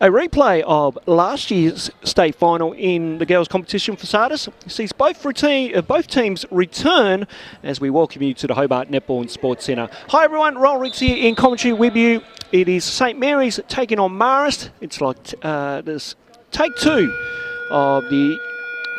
A replay of last year's state final in the girls' competition for Sardis sees both teams return as we welcome you to the Hobart Netball and Sports Centre. Hi everyone, Ronnel Riggs here in commentary with you. It is St Mary's taking on Marist. It's like this take two of the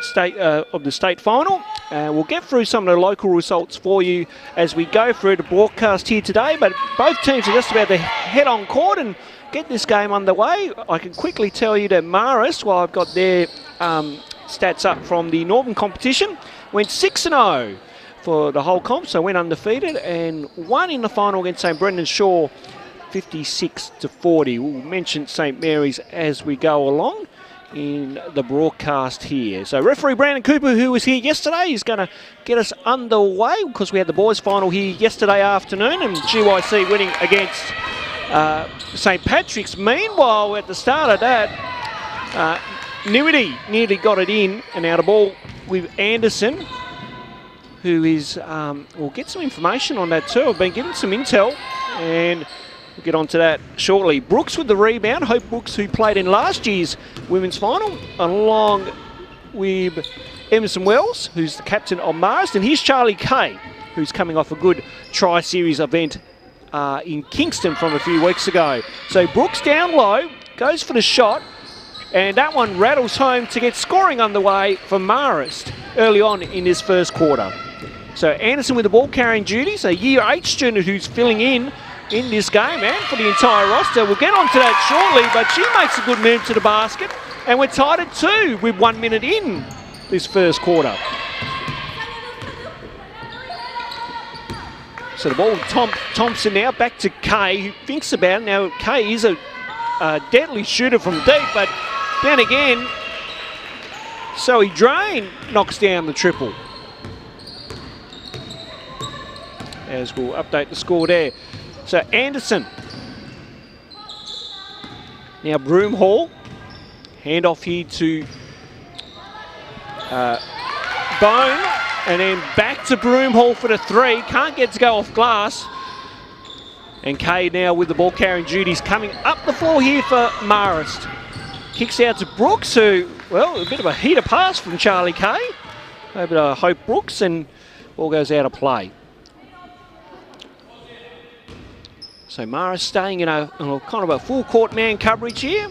state final. We'll get through some of the local results for you as we go through the broadcast here today, but both teams are just about to head on court and get this game underway. I can quickly tell you that Marist, while I've got their stats up from the Northern competition, went 6-0 for the whole comp, so went undefeated and won in the final against St Brendan Shaw 56-40. We'll mention St Mary's as we go along in the broadcast here. So referee Brandon Cooper, who was here yesterday, is going to get us underway because we had the boys final here yesterday afternoon and GYC winning against St Patrick's. Meanwhile, at the start of that, Newity nearly got it in, and now the ball with Anderson, who is, we'll get some information on that too. I've been given some intel, and we'll get on to that shortly. Brooks with the rebound. Hope Brooks, who played in last year's women's final, along with Emerson Wells, who's the captain of Marist, and here's Charlie Kay, who's coming off a good tri-series event in Kingston from a few weeks ago. So Brooks down low, goes for the shot, and that one rattles home to get scoring underway for Marist early on in this first quarter. So Anderson with the ball carrying duties, a year 8 student who's filling in this game and for the entire roster. We'll get on to that shortly, but she makes a good move to the basket, and we're tied at 2 with 1 minute in this first quarter. So the ball with Thompson now, back to Kay, who thinks about it. Now Kay is a a deadly shooter from deep, but then again, Zoe Drain knocks down the triple. As we'll update the score there. So Anderson. Now Broomhall. Hand off here to Bone. And then back to Broomhall for the three. Can't get to go off glass. And Kay now with the ball carrying duties coming up the floor here for Marist. Kicks out to Brooks, who, well, a bit of a heater pass from Charlie Kay. Over to Hope Brooks, and ball goes out of play. So Marist staying in a kind of a full court man coverage here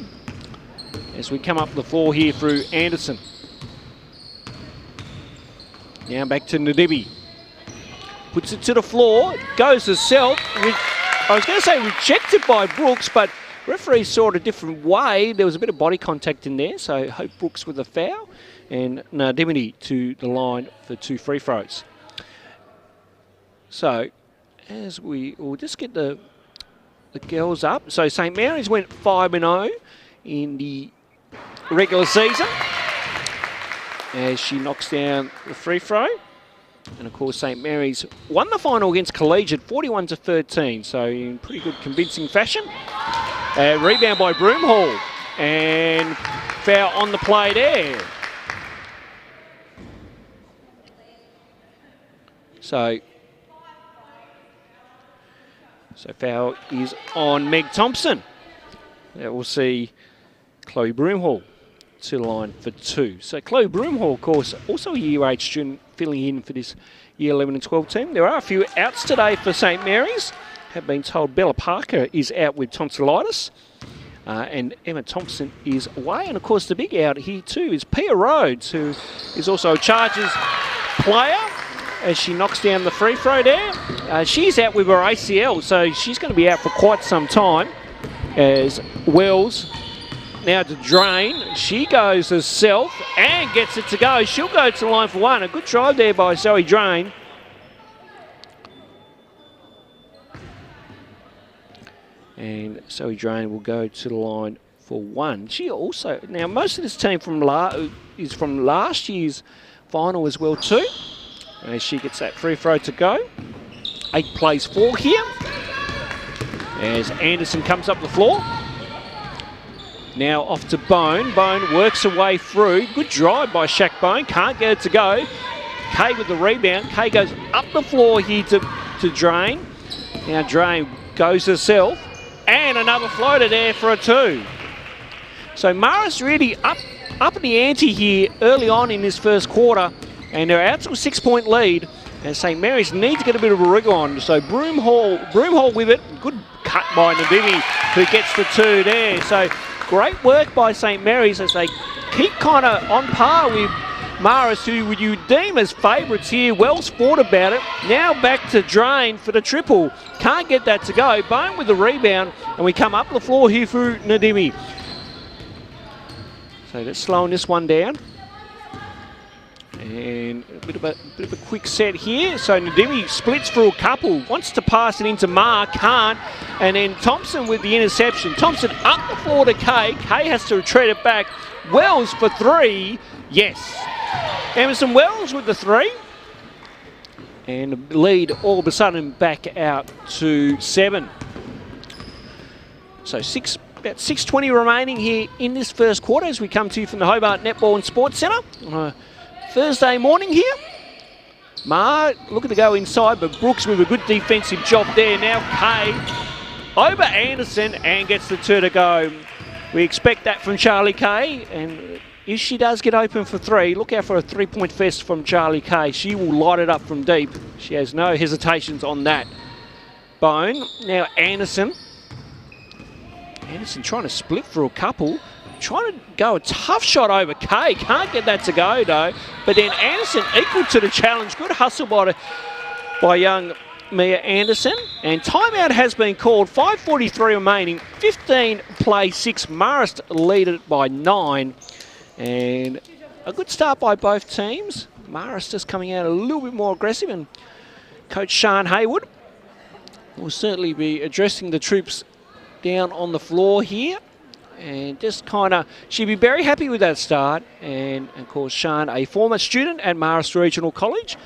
as we come up the floor here through Anderson. Now back to Nadibi. Puts it to the floor, goes herself. I was going to say rejected by Brooks, but referee saw it a different way. There was a bit of body contact in there, so Hope Brooks with a foul. And Nadibi to the line for 2 free throws. So as we'll just get the girls up. So St Mary's went 5-0 in the regular season as she knocks down the free throw. And of course St Mary's won the final against Collegiate 41-13, so in pretty good convincing fashion. Rebound by Broomhall and foul on the play there. So foul is on Meg Thompson. That will see Chloe Broomhall to the line for 2. So Chloe Broomhall, of course, also a Year 8 student filling in for this Year 11 and 12 team. There are a few outs today for St Mary's. Have been told Bella Parker is out with tonsillitis. And Emma Thompson is away. And of course the big out here too is Pia Rhodes, who is also a Chargers player, as she knocks down the free throw there. She's out with her ACL, so she's going to be out for quite some time. As Wells now to Drain. She goes herself and gets it to go. She'll go to the line for 1. A good drive there by Zoe Drain. And Zoe Drain will go to the line for 1. She also, now most of this team is from last year's final as well too. As she gets that free throw to go. 8 plays 4 here. As Anderson comes up the floor. Now off to Bone. Bone works her way through. Good drive by Shaq Bone. Can't get it to go. Kay with the rebound. Kay goes up the floor here to Drain. Now Drain goes herself. And another floater there for a 2. So Marist really up in the ante here early on in this first quarter. And they're out to a 6-point lead. And St Mary's need to get a bit of a wriggle on. So Broomhall with it. Good cut by Nadibi, who gets the 2 there. So great work by St Mary's as they keep kind of on par with Marist, who would you deem as favourites here. Well sport about it. Now back to Drain for the triple. Can't get that to go. Bone with the rebound. And we come up the floor here through Nadibi. So that's slowing this one down. And a bit of a quick set here. So Nadibi splits through a couple. Wants to pass it into Ma. Can't. And then Thompson with the interception. Thompson up the floor to Kay. Kay has to retreat it back. Wells for 3. Yes. Emerson Wells with the 3. And the lead all of a sudden back out to 7. So about 6:20 remaining here in this first quarter as we come to you from the Hobart Netball and Sports Centre on a Thursday morning here. Ma looking to go inside, but Brooks with a good defensive job there. Now Kay over Anderson and gets the 2 to go. We expect that from Charlie Kay, and if she does get open for 3, look out for a 3-point fest from Charlie Kay. She will light it up from deep. She has no hesitations on that. Bone, now Anderson. Anderson trying to split for a couple. Trying to go a tough shot over Kay. Can't get that to go though. But then Anderson equal to the challenge. Good hustle by young Mia Anderson. And timeout has been called. 5:43 remaining. 15 play 6. Marist lead it by 9. And a good start by both teams. Marist just coming out a little bit more aggressive. And Coach Sean Haywood will certainly be addressing the troops down on the floor here And just kind of, she'd be very happy with that start. And of course, Sian, a former student at Marist Regional College,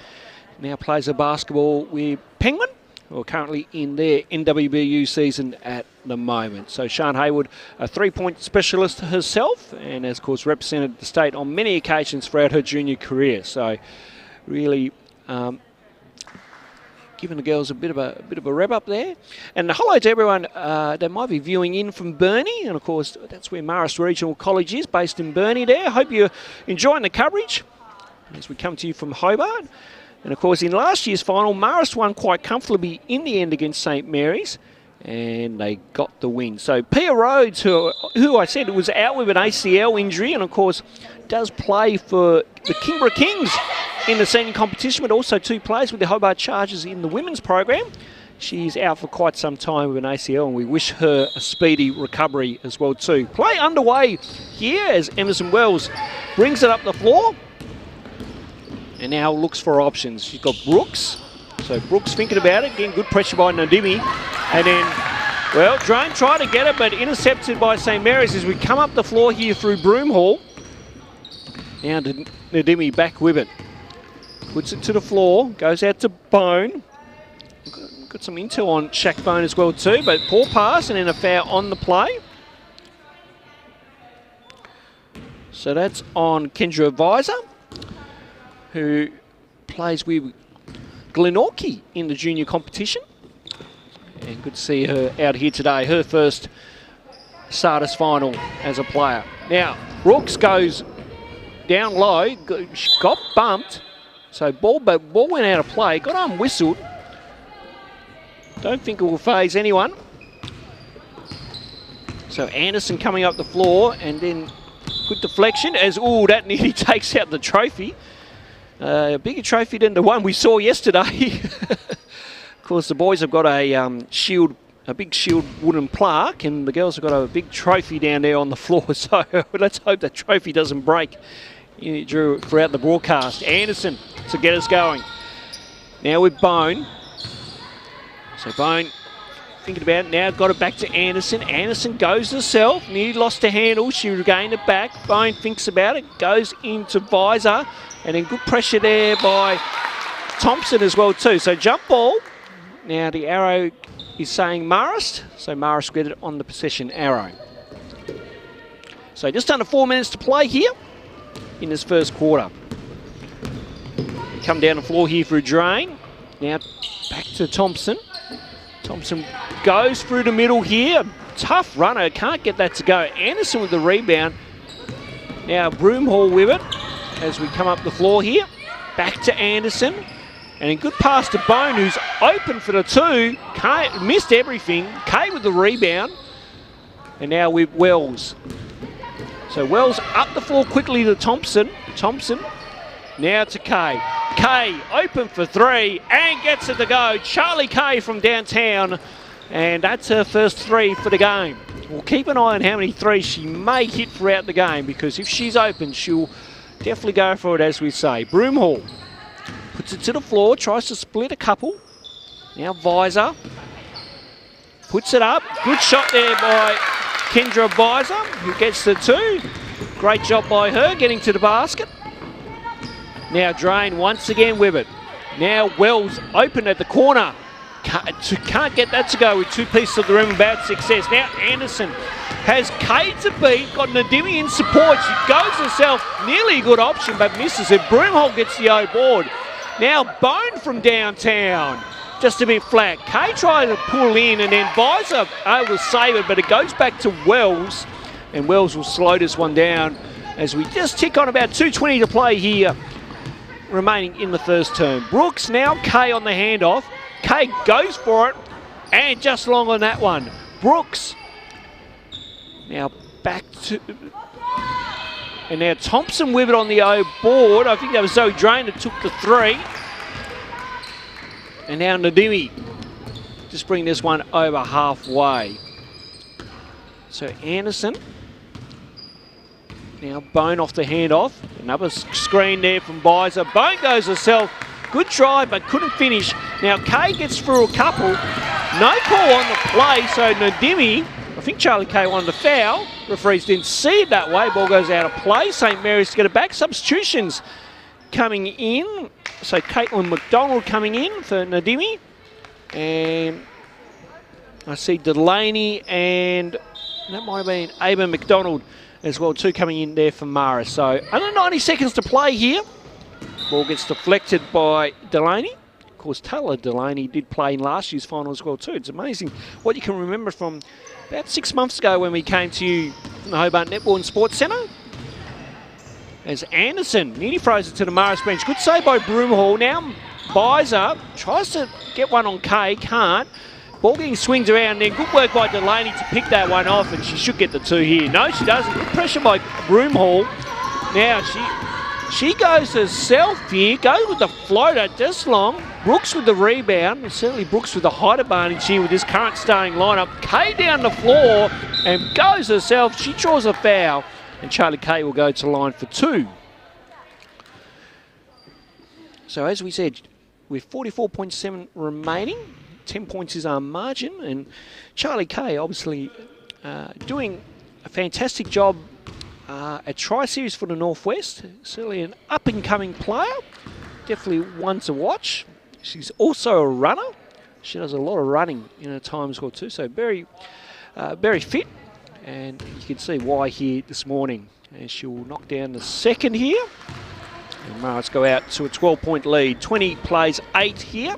now plays a basketball with Penguin, who are currently in their NWBU season at the moment. So Sian Hayward, a three-point specialist herself, and has, of course, represented the state on many occasions throughout her junior career. So really giving the girls a bit of a rev up there. And hello to everyone that might be viewing in from Burnie, and of course that's where Marist Regional College is, based in Burnie there. Hope you're enjoying the coverage as we come to you from Hobart. And of course in last year's final, Marist won quite comfortably in the end against St Mary's, and they got the win. So Pia Rhodes, who I said was out with an ACL injury, and of course does play for the Kingborough Kings in the senior competition, but also two players with the Hobart Chargers in the women's program. She's out for quite some time with an ACL, and we wish her a speedy recovery as well too. Play underway here as Emerson Wells brings it up the floor and now looks for options. She's got Brooks. So Brooks thinking about it, getting good pressure by Nadimi. And then, well, Drone tried to get it, but intercepted by St Mary's as we come up the floor here through Broomhall. Now Nadimi back with it. Puts it to the floor, goes out to Bone. Got some intel on Shaq Bone as well too, but poor pass and then a foul on the play. So that's on Kendra Visor, who plays with Glenorchy in the junior competition. And good to see her out here today, her first Sardis final as a player. Now, Brooks goes down low, got bumped. So ball went out of play, got unwhistled. Don't think it will faze anyone. So Anderson coming up the floor, and then good deflection as, that nearly takes out the trophy. A bigger trophy than the one we saw yesterday. Of course, the boys have got a big shield wooden plaque, and the girls have got a big trophy down there on the floor. So let's hope that trophy doesn't break throughout the broadcast. Anderson to get us going. Now with Bone. So Bone thinking about it now, got it back to Anderson. Anderson goes herself, nearly lost her handle. She regained it back. Bone thinks about it, goes into Visor, and then good pressure there by Thompson as well too. So jump ball. Now the arrow is saying Marist, so Marist get it on the possession arrow. So just under 4 minutes to play here in this first quarter. Come down the floor here for a drain. Now back to Thompson. Thompson goes through the middle here. Tough runner, can't get that to go. Anderson with the rebound. Now Broomhall with it as we come up the floor here. Back to Anderson. And a good pass to Bone, who's open for the two. Missed everything. Kay with the rebound. And now with Wells. So Wells up the floor quickly to Thompson. Thompson now to Kay. Kay open for three and gets it to go. Charlie Kay from downtown. And that's her first three for the game. We'll keep an eye on how many threes she may hit throughout the game, because if she's open, she'll definitely go for it, as we say. Broomhall puts it to the floor, tries to split a couple. Now Visor puts it up. Good shot there by Kendra Visor, who gets the two. Great job by her getting to the basket. Now Drain once again with it. Now Wells open at the corner. Can't get that to go with two pieces of the rim. Bad success. Now Anderson has Kay to beat. Got Nadimi in support. She goes herself. Nearly a good option, but misses it. Broomhall gets the O board. Now Bone from downtown. Just a bit flat. Kay tried to pull in, and then Visor able to save it, but it goes back to Wells. And Wells will slow this one down as we just tick on about 2:20 to play here, remaining in the first term. Brooks now, Kay on the handoff. Kay goes for it, and just long on that one. Brooks now back to... And now Thompson with it on the O board. I think that was Zoe Drain that took the three. And now Nadimi just bring this one over halfway. So Anderson. Now Bone off the handoff. Another screen there from Visor. Bone goes herself. Good try, but couldn't finish. Now Kay gets through a couple. No call on the play, so Nadimi think Charlie Kay wanted the foul. Referees didn't see it that way. Ball goes out of play. St. Mary's to get it back. Substitutions coming in. So Caitlin McDonald coming in for Nadimi. And I see Delaney and that might have been Ava McDonald as well too coming in there for Marist. So under 90 seconds to play here. Ball gets deflected by Delaney. Of course, Taylor Delaney did play in last year's final as well too. It's amazing what you can remember from about 6 months ago when we came to you from the Hobart Netball and Sports Centre. As Anderson nearly throws it to the Marist bench. Good save by Broomhall. Now Bizer tries to get one on Kay, can't. Ball getting swings around there. Good work by Delaney to pick that one off, and she should get the two here. No, she doesn't. Good pressure by Broomhall. Now she goes herself here, goes with the floater just long. Brooks with the rebound, and certainly Brooks with the height advantage here with this current starting lineup. Kay down the floor and goes herself. She draws a foul, and Charlie Kay will go to line for two. So as we said, with 44.7 remaining, 10 points is our margin, and Charlie Kay obviously doing a fantastic job at Tri-Series for the Northwest. Certainly an up-and-coming player, definitely one to watch. She's also a runner. She does a lot of running in her time as well too, so very fit, and you can see why here this morning. And she will knock down the second here. And Marist go out to a 12-point lead. 20 plays 8 here.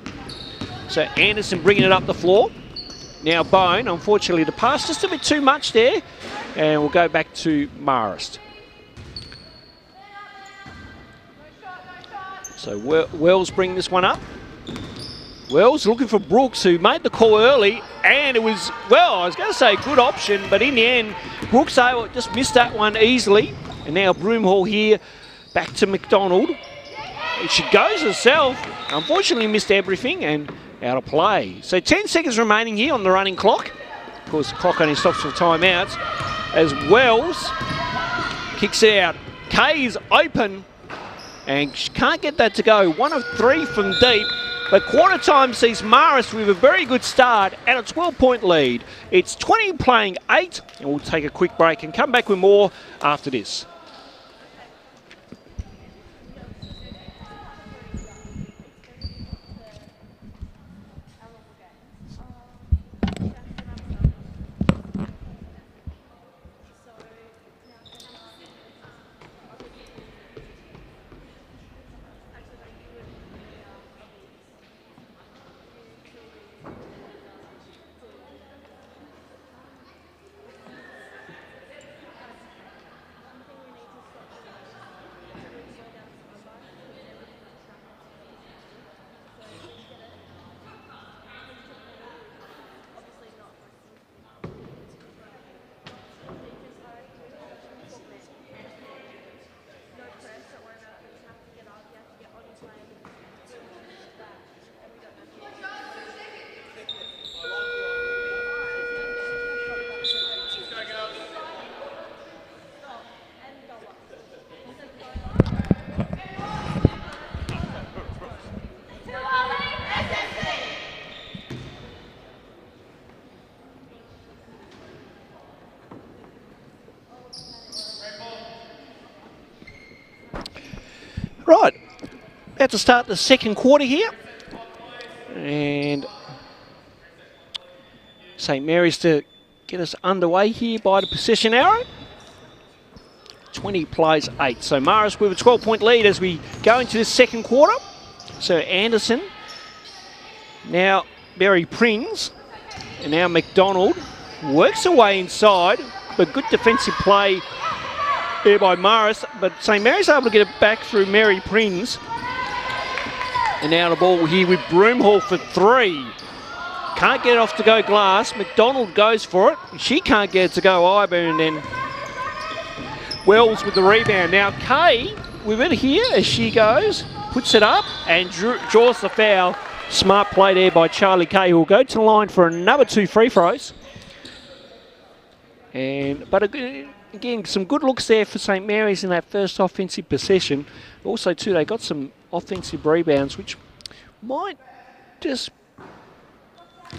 So Anderson bringing it up the floor. Now Bone, unfortunately the pass just a bit too much there. And we'll go back to Marist. So Wells bring this one up. Wells looking for Brooks, who made the call early. And it was, well, I was going to say good option, but in the end, Brooks just missed that one easily. And now Broomhall here, back to McDonald. She goes herself. Unfortunately missed everything and out of play. So 10 seconds remaining here on the running clock. Of course, the clock only stops for timeouts. As Wells kicks it out. Kay is open and she can't get that to go. 1 of 3 from deep. But quarter time sees Marist with a very good start and a 12-point lead. It's 20 playing 8, and we'll take a quick break and come back with more after this. Right, about to start the second quarter here. And St. Mary's to get us underway here by the possession arrow. 20 plays 8. So Marist with a 12-point lead as we go into the second quarter. So Anderson, now Berry Prins, and now McDonald works away inside, but good defensive play there by Marist, but St. Mary's able to get it back through Mary Prins. And now the ball here with Broomhall for 3. Can't get it off to go glass. McDonald goes for it. She can't get it to go either, and then Wells with the rebound. Now Kay with it here as she goes, puts it up and draws the foul. Smart play there by Charlie Kay, who will go to the line for another 2 free throws. But again, some good looks there for St. Mary's in that first offensive possession. Also, too, they got some offensive rebounds, which might just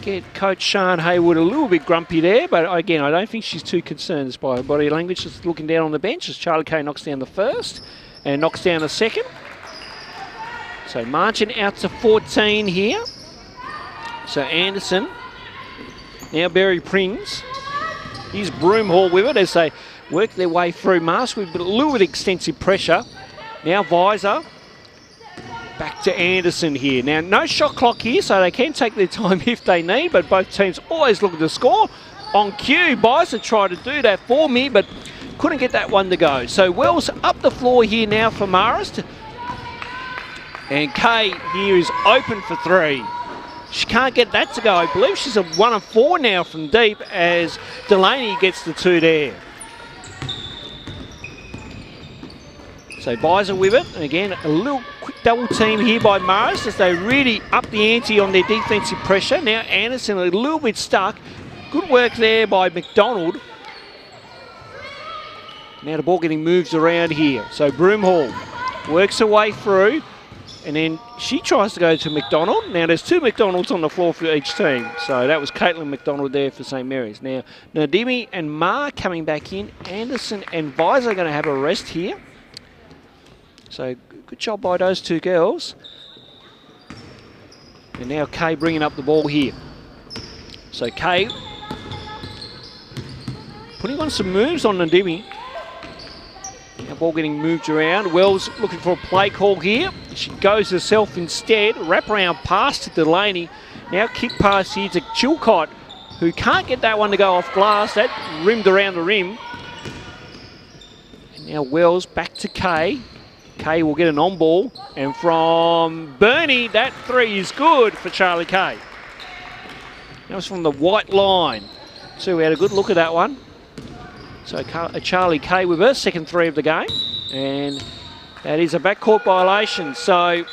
get Coach Sean Haywood a little bit grumpy there, but again, I don't think she's too concerned by her body language. Just looking down on the bench as Charlie Kay knocks down the first and knocks down the second. So marching out to 14 here. So Anderson, now Barry Prings. Here's Broomhall with it as they work their way through Marist with a little bit of extensive pressure. Now Visor. Back to Anderson here. Now, no shot clock here, so they can take their time if they need, but both teams always looking to score. On cue, Visor tried to do that for me, but couldn't get that one to go. So Wells up the floor here now for Marist. And Kay here is open for three. She can't get that to go. I believe she's a 1 of 4 now from deep as Delaney gets the 2 there. So Visor with it, and again, a little quick double team here by Marist as they really up the ante on their defensive pressure. Now Anderson a little bit stuck. Good work there by McDonald. Now the ball getting moved around here. So Broomhall works her way through, and then she tries to go to McDonald. Now there's 2 McDonalds on the floor for each team. So that was Caitlin McDonald there for St Mary's. Now Nadimi and Ma coming back in. Anderson and Visor are going to have a rest here. So good job by those 2 girls. And now Kay bringing up the ball here. So Kay putting on some moves on Nadimi. Now ball getting moved around. Wells looking for a play call here. She goes herself instead. Wrap around pass to Delaney. Now kick pass here to Chilcott, who can't get that one to go off glass. That rimmed around the rim. And now Wells back to Kay. Kay will get an on ball, and from Bernie, that 3 is good for Charlie Kay. That was from the white line. So we had a good look at that one. So Charlie Kay with her second 3 of the game, and that is a backcourt violation. So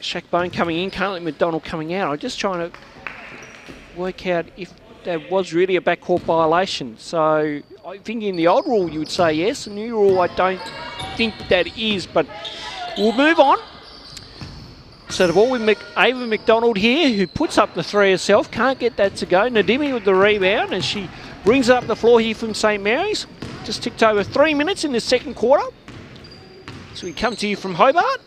Shackbone coming in, Caitlin McDonald coming out. I'm just trying to work out if that was really a backcourt violation. So I think in the old rule you would say yes. The new rule I don't think that is, but we'll move on. So the ball with Ava McDonald here, who puts up the 3 herself. Can't get that to go. Nadimi with the rebound, and she brings it up the floor here from St Mary's. Just ticked over 3 minutes in the second quarter. So we come to you from Hobart,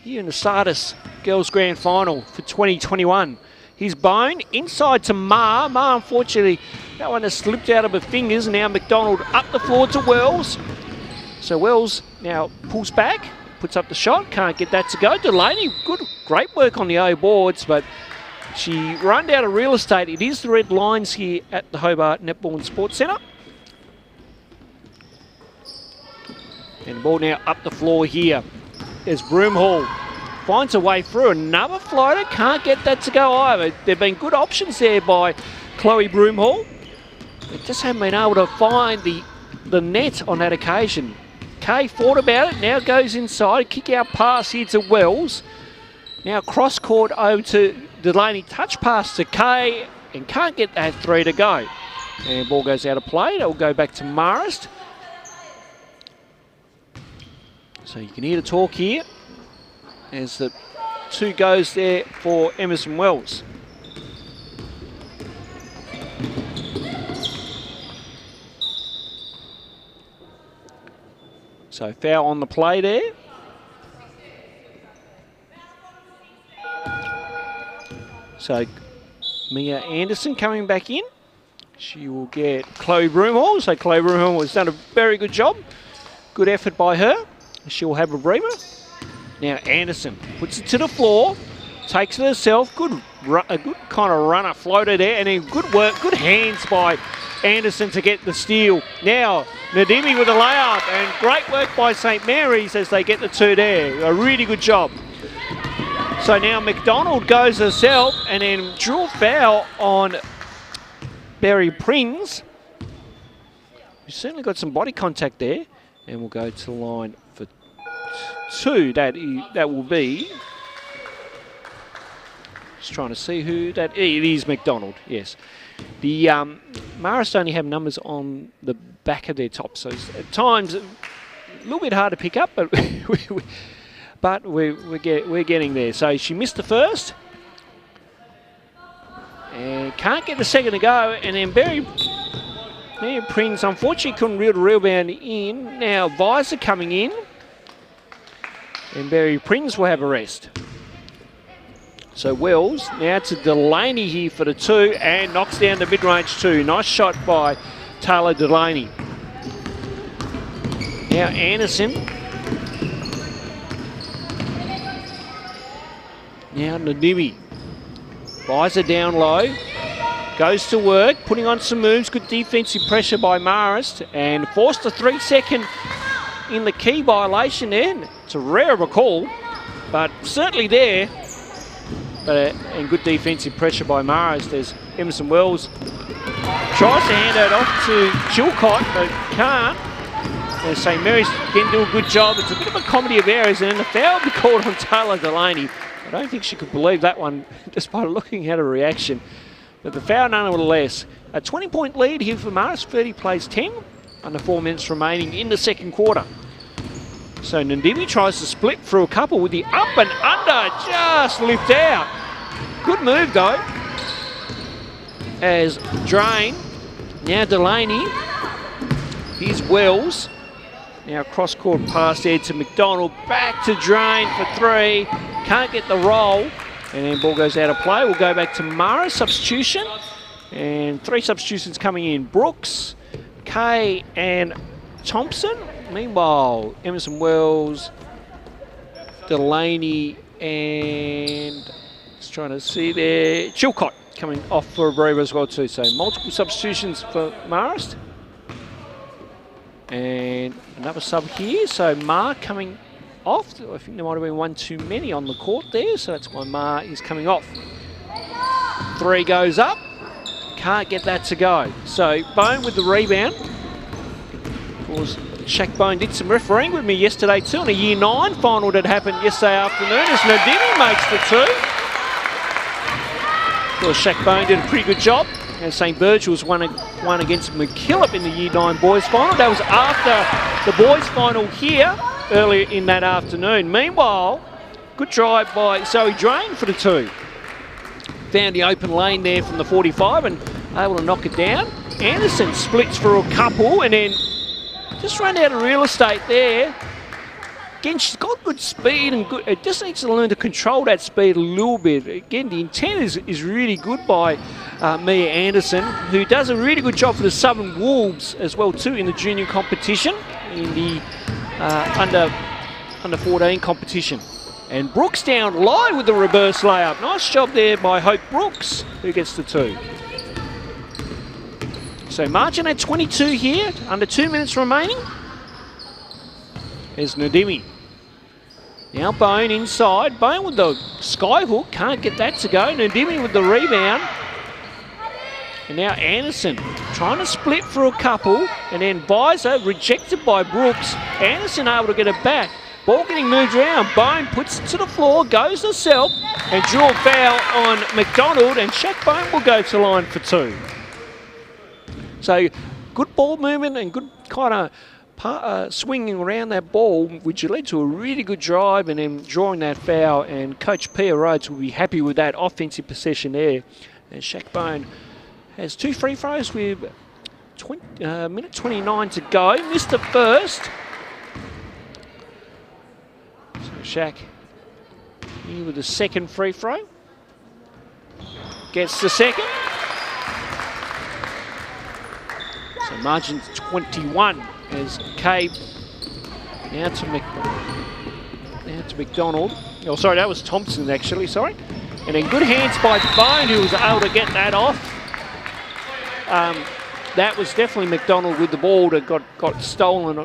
here in the Sardis Girls Grand Final for 2021. Here's Bone inside to Ma. Ma, unfortunately, that one has slipped out of her fingers. Now McDonald up the floor to Wells. So Wells now pulls back, puts up the shot. Can't get that to go. Delaney, great work on the O boards, but she run out of real estate. It is the red lines here at the Hobart Netball and Sports Centre. And the ball now up the floor here as Broomhall finds a way through. Another floater, can't get that to go either. There have been good options there by Chloe Broomhall. They just haven't been able to find the net on that occasion. Kay thought about it, now goes inside. Kick out pass here to Wells. Now cross court over to Delaney. Touch pass to Kay, and can't get that 3 to go. And ball goes out of play. That will go back to Marist. So you can hear the talk here as the 2 goes there for Emerson Wells. So foul on the play there. So Mia Anderson coming back in. She will get Chloe Broomhall. So Chloe Broomhall has done a very good job. Good effort by her. She will have a breather. Now Anderson puts it to the floor, takes it herself. A good kind of runner floater there, and then good work, good hands by Anderson to get the steal. Now Nadimi with a layup, and great work by St Mary's as they get the 2 there. A really good job. So now McDonald goes herself, and then drew a foul on Barry Prings. We've certainly got some body contact there, and we'll go to the line for 2. That will be. Just trying to see who that is. It is McDonald, yes. The Marist only have numbers on the back of their top, so at times a little bit hard to pick up, but but we're getting there. So she missed the first. And can't get the second to go. And then Pia Prince unfortunately couldn't reel the rebound in. Now Visor coming in. And Barry Prince will have a rest. So Wells now to Delaney here for the 2 and knocks down the mid-range 2. Nice shot by Taylor Delaney. Now Anderson. Now Nadimi. Visor down low. Goes to work, putting on some moves. Good defensive pressure by Marist. And forced a 3-second in the key violation there. It's a rare of a call, but certainly there. And good defensive pressure by Marist as Emerson Wells tries to hand it off to Chilcott, but can't. And St Mary's again do a good job. It's a bit of a comedy of errors, and then the foul be called on Taylor Delaney. I don't think she could believe that one just by looking at her reaction. But the foul nonetheless. A 20-point lead here for Marist. 30 plays 10. Under 4 minutes remaining in the second quarter. So Ndimi tries to split through a couple with the up and under. Just lift out. Good move though. As Drain. Now Delaney. Here's Wells. Now cross-court pass there to McDonald. Back to Drain for 3. Can't get the roll. And then ball goes out of play. We'll go back to Mara. Substitution. And 3 substitutions coming in. Brooks, Kay and Thompson. Meanwhile, Emerson Wells, Delaney and just trying to see there. Chilcott coming off for a breather as well too. So multiple substitutions for Marist. And another sub here. So Ma coming off. I think there might have been 1 too many on the court there. So that's why Ma is coming off. 3 goes up. Can't get that to go. So Bone with the rebound. Of course, Shaq Bone did some refereeing with me yesterday too in a Year 9 final that happened yesterday afternoon as Nadimi makes the 2. Of course, Shaq Bone did a pretty good job. And St. Virgil's won against McKillop in the Year 9 boys final. That was after the boys final here earlier in that afternoon. Meanwhile, good drive by Zoe Drain for the 2. Found the open lane there from the 45 and able to knock it down. Anderson splits for a couple and then just ran out of real estate there. Again, she's got good speed and good. It just needs to learn to control that speed a little bit. Again, the intent is really good by Mia Anderson, who does a really good job for the Southern Wolves as well too in the junior competition, in the under 14 competition. And Brooks down low with the reverse layup. Nice job there by Hope Brooks, who gets the 2. So margin at 22 here, under 2 minutes remaining. There's Nadimi. Now Bone inside. Bone with the skyhook. Can't get that to go. Nadimi with the rebound. And now Anderson trying to split for a couple. And then Visor rejected by Brooks. Anderson able to get it back. Ball getting moved around. Bone puts it to the floor. Goes herself. And drew a foul on McDonald. And Shaq Bone will go to line for 2. So good ball movement and good kind of swinging around that ball, which led to a really good drive and then drawing that foul. And Coach Pia Rhodes will be happy with that offensive possession there. And Shaq Bone has 2 free throws with minute 29 to go. Missed the first. So Shaq here with the second free throw. Gets the second. So margin 21 as Kay now to McDonald. Oh, sorry, that was Thompson actually, sorry. And then good hands by Bone, who was able to get that off. That was definitely McDonald with the ball that got stolen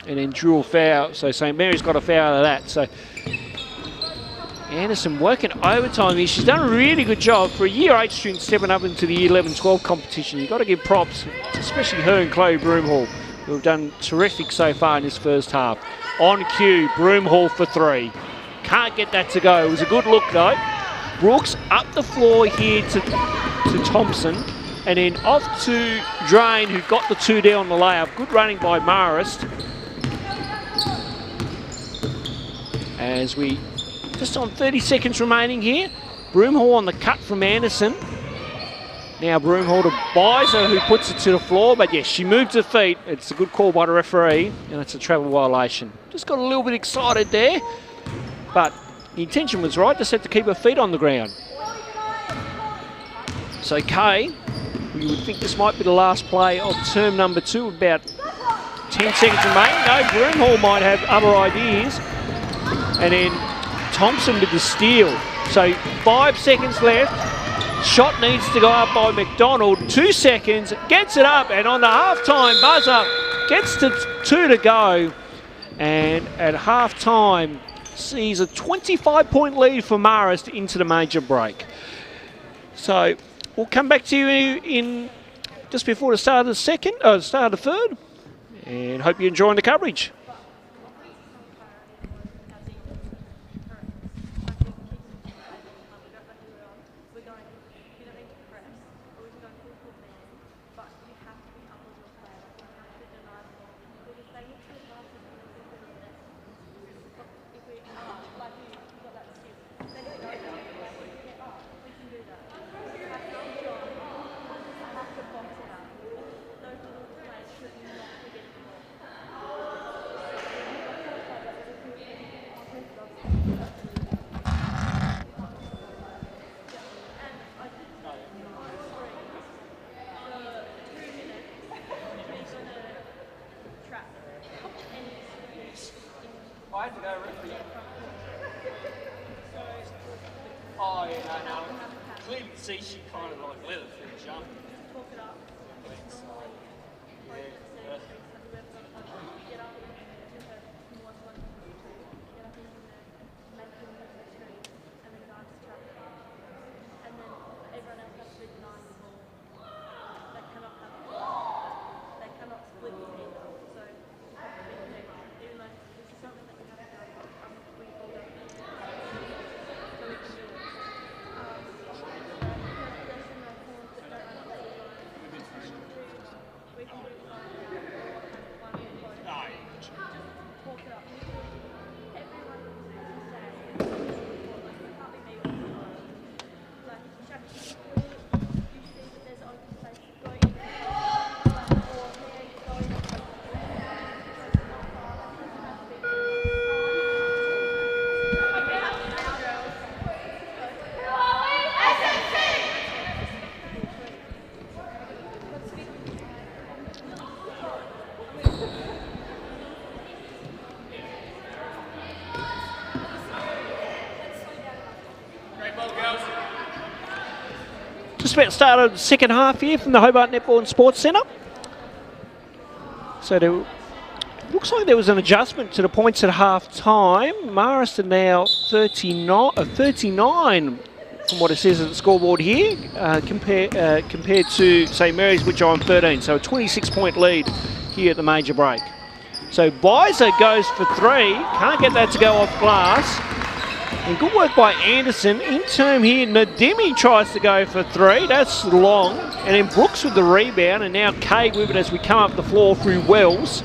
and then drew a foul. So St. Mary's got a foul out of that. So Anderson working overtime here. She's done a really good job for a Year 8 student stepping up into the Year 11-12 competition. You've got to give props, especially her and Chloe Broomhall, who have done terrific so far in this first half. On cue, Broomhall for 3. Can't get that to go. It was a good look though. Brooks up the floor here to Thompson. And then off to Drain, who got the 2 there on the layup. Good running by Marist. as we just on 30 seconds remaining here. Broomhall on the cut from Anderson. Now Broomhall to Biser, who puts it to the floor, but yes, she moves her feet. It's a good call by the referee, and it's a travel violation. Just got a little bit excited there, but the intention was right, just had to keep her feet on the ground. So Kay, we would think this might be the last play of term number 2, about 10 seconds remaining. No, Broomhall might have other ideas. And then Thompson with the steal. So 5 seconds left. Shot needs to go up by McDonald. 2 seconds, gets it up, and on the halftime buzzer, gets to 2 to go. And at halftime, sees a 25-point lead for Marist into the major break. So we'll come back to you in just before the start of the start of the third, and hope you're enjoying the coverage. I had to go referee. Oh, yeah, no. Clearly see she kind of like let it for the jump. Just about start of the second half here from the Hobart Netball and Sports Centre. So there looks like there was an adjustment to the points at half time. Marist are now 39 from what it says at the scoreboard here, compared to St Mary's, which are on 13. So a 26-point lead here at the major break. So Biser goes for 3, can't get that to go off glass. And good work by Anderson. In term here, Nademi tries to go for 3. That's long. And then Brooks with the rebound. And now Kay with it as we come up the floor through Wells.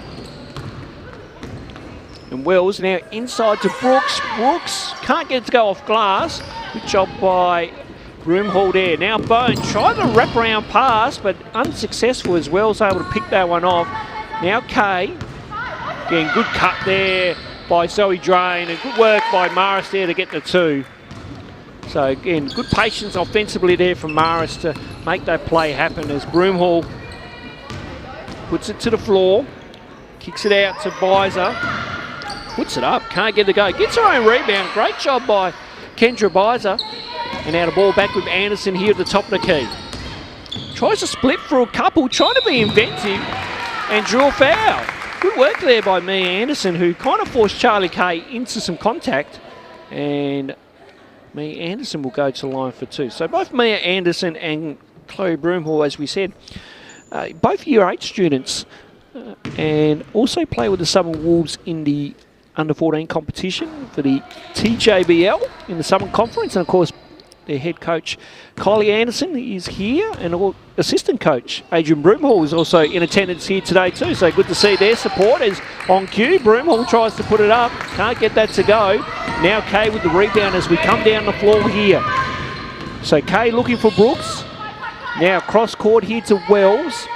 And Wells now inside to Brooks. Brooks can't get it to go off glass. Good job by Broomhall there. Now Bone tried the wraparound pass, but unsuccessful as Wells able to pick that one off. Now Kay. Again, good cut there by Zoe Drain, and good work by Marist there to get the 2. So again, good patience offensively there from Marist to make that play happen as Broomhall puts it to the floor, kicks it out to Biser, puts it up, can't get it to go, gets her own rebound. Great job by Kendra Biser, and now the ball back with Anderson here at the top of the key. Tries to split for a couple, trying to be inventive, and drew a foul. Good work there by Mia Anderson, who kind of forced Charlie Kay into some contact, and Mia Anderson will go to the line for 2. So both Mia Anderson and Chloe Broomhall, as we said, both Year 8 students, and also play with the Southern Wolves in the under-14 competition for the TJBL in the Southern Conference, and of course their head coach Kylie Anderson is here, and assistant coach Adrian Broomhall is also in attendance here today too. So good to see their support is on cue. Broomhall tries to put it up, can't get that to go. Now Kay with the rebound as we come down the floor here. So Kay looking for Brooks. Now cross court here to Wells.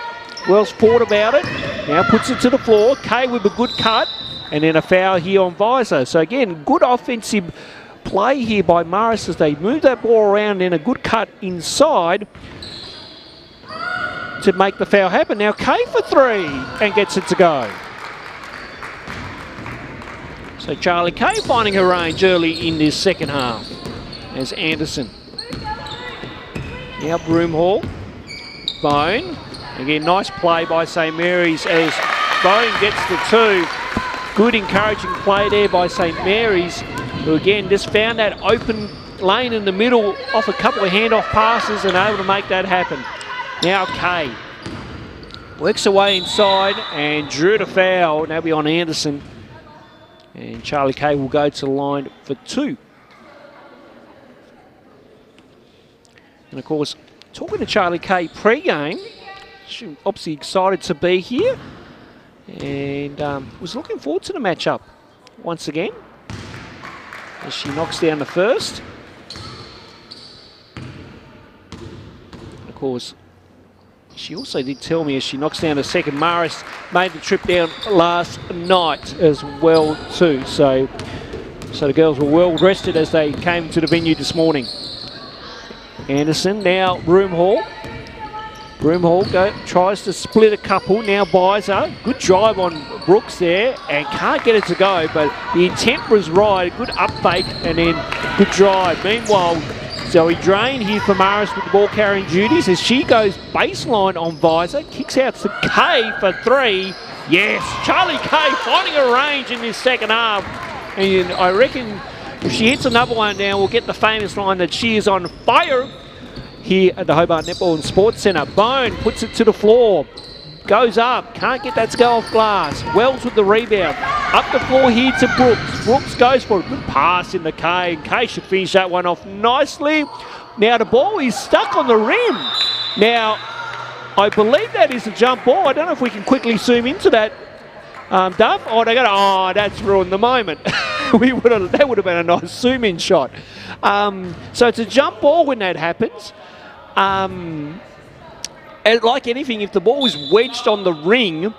Wells thought about it. Now puts it to the floor. Kay with a good cut. And then a foul here on Visor. So again, good offensive play here by Marist as they move that ball around and a good cut inside to make the foul happen. Now Kay for three and gets it to go. So Charlie Kay finding her range early in this second half as Anderson. Now Broomhall. Bone. Again, nice play by St. Mary's as Bone gets the two. Good encouraging play there by St. Mary's, who again just found that open lane in the middle off a couple of handoff passes and able to make that happen. Now Kay works away inside and drew the foul. Now be on Anderson. And Charlie Kay will go to the line for two. And of course, talking to Charlie Kay pre-game, she's obviously excited to be here and was looking forward to the matchup once again as she knocks down the first. And of course, she also did tell me as she knocks down the second, Marist made the trip down last night as well too. So the girls were well rested as they came to the venue this morning. Anderson, now Broomhall. Broomhall tries to split a couple, now Bizer. Good drive on Brooks there and can't get it to go, but the intent was right. Good up fake and then good drive. Meanwhile, Zoe Drain here for Marist with the ball carrying duties as she goes baseline on Visor. Kicks out to Kay for three. Yes, Charlie Kay finding a range in this second half. And I reckon if she hits another one now, we'll get the famous line that she is on fire here at the Hobart Netball and Sports Centre. Bone puts it to the floor. Goes up. Can't get that to go off glass. Wells with the rebound. Up the floor here to Brooks. Brooks goes for a good pass in the Kay. And Kay should finish that one off nicely. Now the ball is stuck on the rim. Now, I believe that is a jump ball. I don't know if we can quickly zoom into that. Duff? Oh, that's ruined the moment. That would have been a nice zoom-in shot. So it's a jump ball when that happens. And like anything, if the ball is wedged on the ring,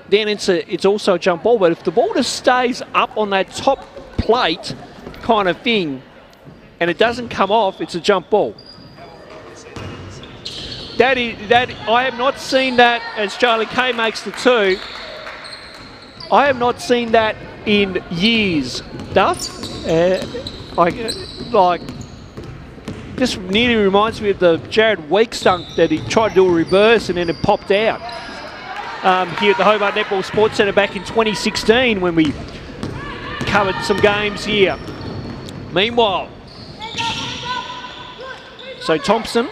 then it's also a jump ball. But if the ball just stays up on that top plate kind of thing and it doesn't come off, it's a jump ball. That I have not seen that as Charlie Kay makes the two. I have not seen that in years, Duff. This nearly reminds me of the Jared Weeks dunk that he tried to do a reverse and then it popped out here at the Hobart Netball Sports Centre back in 2016 when we covered some games here. Meanwhile, so Thompson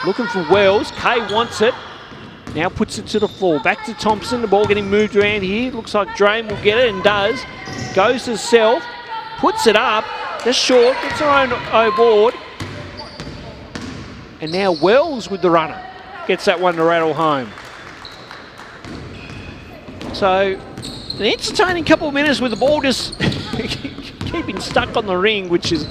looking for Wells. Kay wants it. Now puts it to the floor. Back to Thompson. The ball getting moved around here. Looks like Drain will get it and does. Goes to self. Puts it up. Just short. Gets her own board. And now Wells with the runner. Gets that one to rattle home. So, an entertaining couple of minutes with the ball just keeping stuck on the ring, which is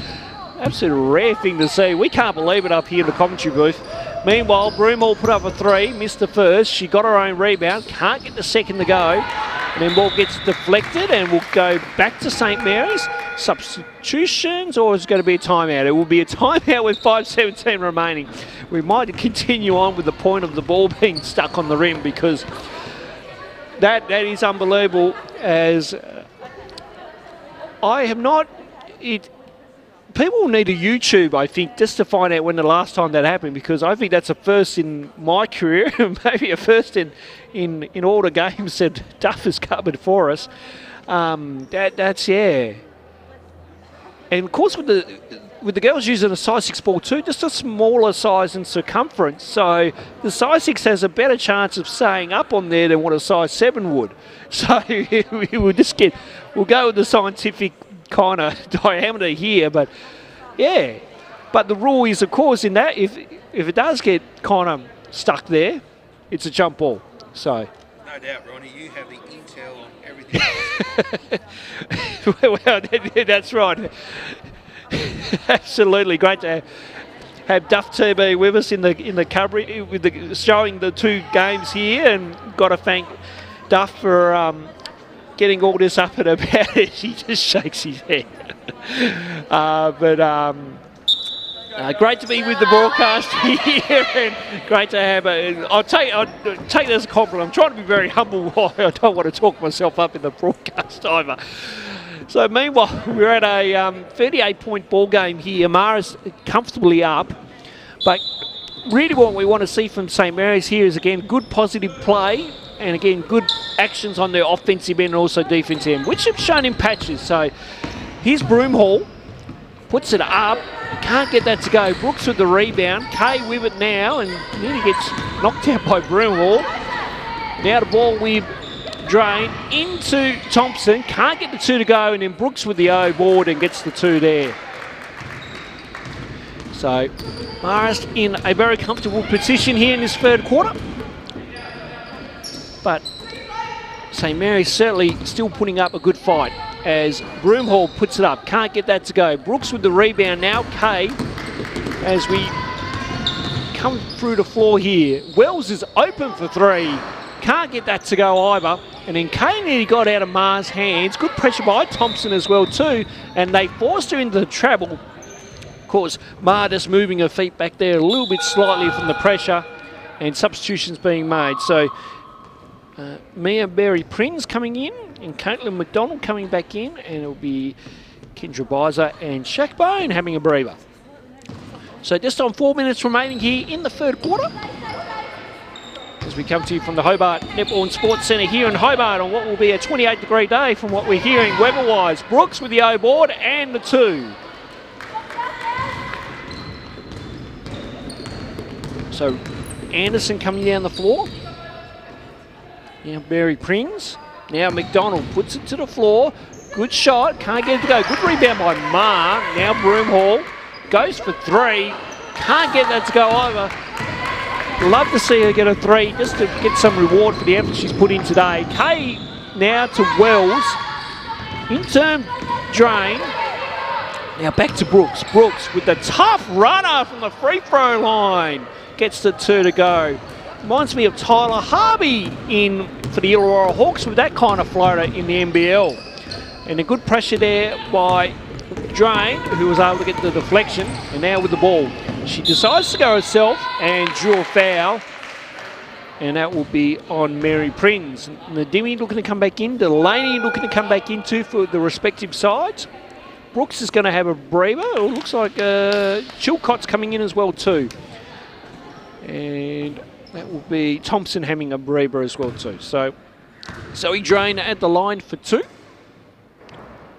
absolutely rare thing to see. We can't believe it up here in the commentary booth. Meanwhile, Broomhall put up a three, missed the first. She got her own rebound, can't get the second to go. And then ball gets deflected and will go back to St. Mary's. Substitutions, or is it going to be a timeout? It will be a timeout with 5:17 remaining. We might continue on with the point of the ball being stuck on the rim because that is unbelievable. As I have not... People need a YouTube, I think, just to find out when the last time that happened, because I think that's a first in my career, maybe a first in all the games that Duff has covered for us. That's yeah. And of course, with the girls using a size 6 ball too, just a smaller size and circumference, so the size 6 has a better chance of staying up on there than what a size 7 would. So we'll go with the scientific kind of diameter here, but yeah, but the rule is, of course, in that if it does get kind of stuck there, it's a jump ball. So No no doubt, Ronnie, you have the intel on everything else. Well, that's right. Absolutely great to have Duff TV with us in the coverage, with showing the 2 games here, and got to thank Duff for getting all this up and about it. He just shakes his head. Great to be with the broadcast here, and great to have I'll take it as a compliment. I'm trying to be very humble. I don't want to talk myself up in the broadcast either. So meanwhile, we're at a 38-point ball game here. Marist comfortably up, but really what we want to see from St Mary's here is, again, good positive play, and again, good actions on their offensive end and also defensive end, which have shown in patches. So here's Broomhall, puts it up, can't get that to go. Brooks with the rebound, Kay with it now, and nearly gets knocked out by Broomhall. Now the ball with Drain into Thompson, can't get the 2 to go, and then Brooks with the O board and gets the 2 there. So Marist in a very comfortable position here in this 3rd quarter. But St Mary's certainly still putting up a good fight as Broomhall puts it up. Can't get that to go. Brooks with the rebound now. Kay, as we come through the floor here. Wells is open for 3. Can't get that to go either. And then Kay nearly got out of Mar's hands. Good pressure by Thompson as well too. And they forced her into the treble. Of course, Mar just moving her feet back there a little bit slightly from the pressure. And substitutions being made. So Mia Berry Prinz coming in, and Caitlin McDonald coming back in, and it'll be Kendra Bizer and Shaq Bone having a breather. So just on 4 minutes remaining here in the 3rd quarter, as we come to you from the Hobart Netball and Sports Centre here in Hobart on what will be a 28-degree day from what we're hearing weather-wise. Brooks with the O board and the 2. So Anderson coming down the floor. Now Berry Prinz. Now McDonald puts it to the floor. Good shot. Can't get it to go. Good rebound by Mar. Now Broomhall goes for 3. Can't get that to go either. Love to see her get a 3 just to get some reward for the effort she's put in today. Kay now to Wells. In-turn Drain. Now back to Brooks. Brooks with the tough runner from the free throw line. Gets the 2 to go. Reminds me of Tyler Harvey in for the Illawarra Hawks with that kind of floater in the NBL. And a good pressure there by Drain, who was able to get the deflection, and now with the ball. She decides to go herself and drew a foul, and that will be on Mary Prinz. Nadimi looking to come back in, Delaney looking to come back in too for the respective sides. Brooks is going to have a breather. It looks like Chilcott's coming in as well too. And that will be Thompson having a breather as well too. So Zoe Drain at the line for 2.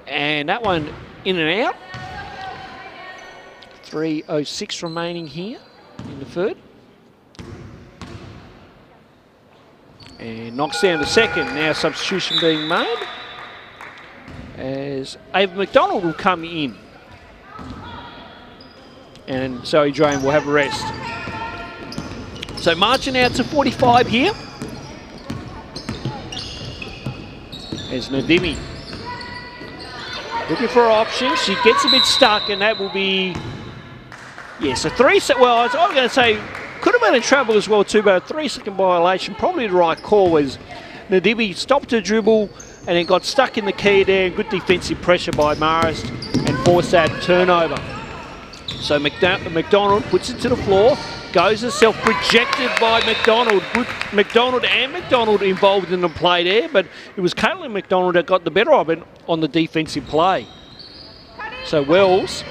And that one in and out. 3:06 remaining here in the 3rd. And knocks down the 2nd. Now substitution being made as Ava McDonald will come in. And Zoe Drain will have a rest. So marching out to 45 here. There's Nadimi. Looking for her option. She gets a bit stuck, and that will be, yes, a 3 set. Well, I was going to say, could have been in trouble as well too, but a 3-second violation. Probably the right call was Nadimi stopped her dribble and then got stuck in the key there. Good defensive pressure by Marist and forced that turnover. So McDonald puts it to the floor. Goes herself, rejected by McDonald. Good McDonald and McDonald involved in the play there, but it was Caitlin McDonald that got the better of it on the defensive play. So Wells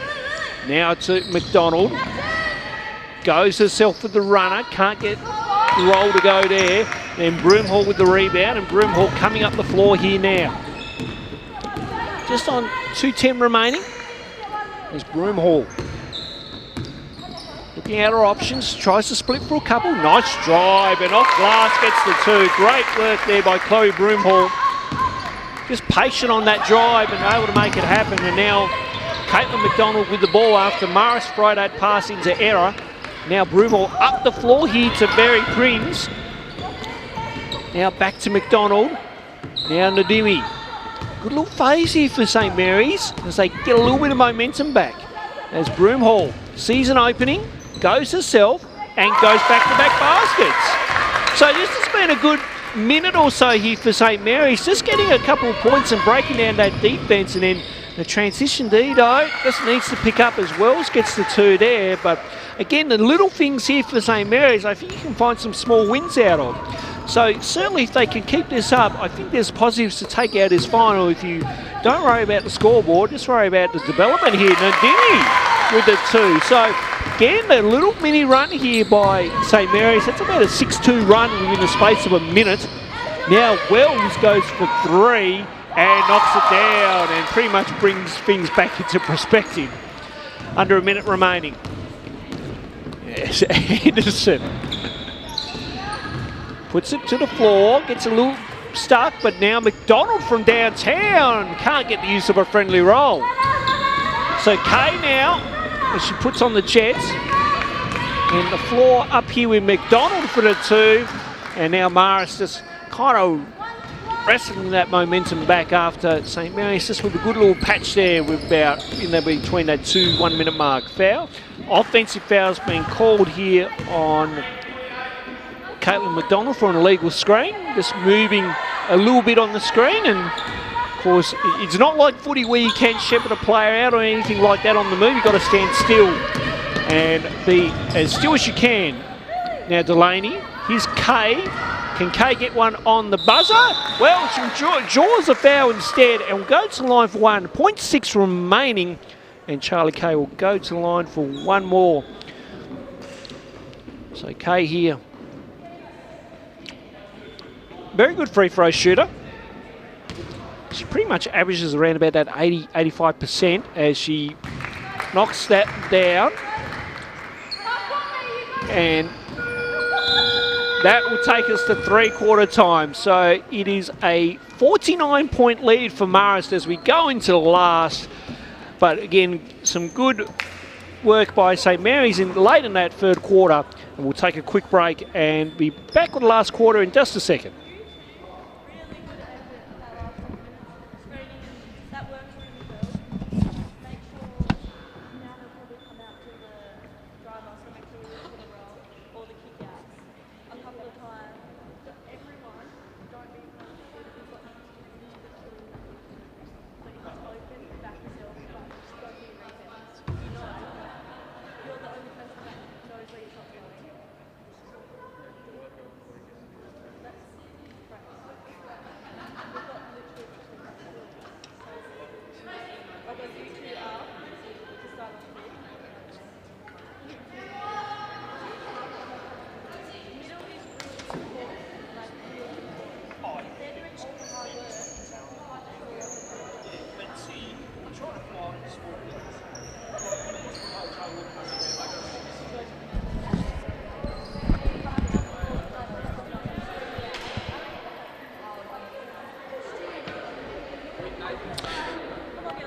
now to McDonald. Goes herself for the runner, can't get the roll to go there. Then Broomhall with the rebound, and Broomhall coming up the floor here now. Just on 2:10 remaining is Broomhall. Looking at her options, tries to split for a couple. Nice drive, and off glass gets the 2. Great work there by Chloe Broomhall. Just patient on that drive and able to make it happen. And now Caitlin McDonald with the ball after Marist throw that pass into error. Now Broomhall up the floor here to Berry Prinz. Now back to McDonald. Now Nadimi. Good little phase here for St Mary's as they get a little bit of momentum back. As Broomhall sees an opening, goes herself, and goes back-to-back baskets. So this has been a good minute or so here for St Mary's, just getting a couple of points and breaking down that defence, and then the transition Dido just needs to pick up as Wells gets the 2 there. But again, the little things here for St Mary's, I think you can find some small wins out of. So certainly if they can keep this up, I think there's positives to take out this final. If you don't worry about the scoreboard, just worry about the development here. Nadini with the 2. So again, a little mini run here by St Mary's. That's about a 6-2 run within the space of a minute. Now Wells goes for 3 and knocks it down and pretty much brings things back into perspective. Under a minute remaining. Yes, Anderson puts it to the floor, gets a little stuck, but now McDonald from downtown can't get the use of a friendly roll. So Kay now, as she puts on the Jets, and the floor up here with McDonald for the 2, and now Marist just kind of wrestling that momentum back after St Mary's, just with a good little patch there with about in there between that 2 1-minute mark. Foul. Offensive foul's been called here on Caitlin McDonald for an illegal screen, just moving a little bit on the screen, and of course it's not like footy where you can shepherd a player out or anything like that on the move. You've got to stand still and be as still as you can. Now Delaney, here's Kay. Can Kay get one on the buzzer? Well, she draws a foul instead and will go to the line for 1. 0.6 remaining, and Charlie Kay will go to the line for 1 more. So Kay here. Very good free throw shooter. She pretty much averages around about that 80-85% as she knocks that down. And that will take us to 3/4 time. So it is a 49-point lead for Marist as we go into the last. But again, some good work by St Mary's late in that 3rd quarter. And we'll take a quick break and be back with the last quarter in just a second.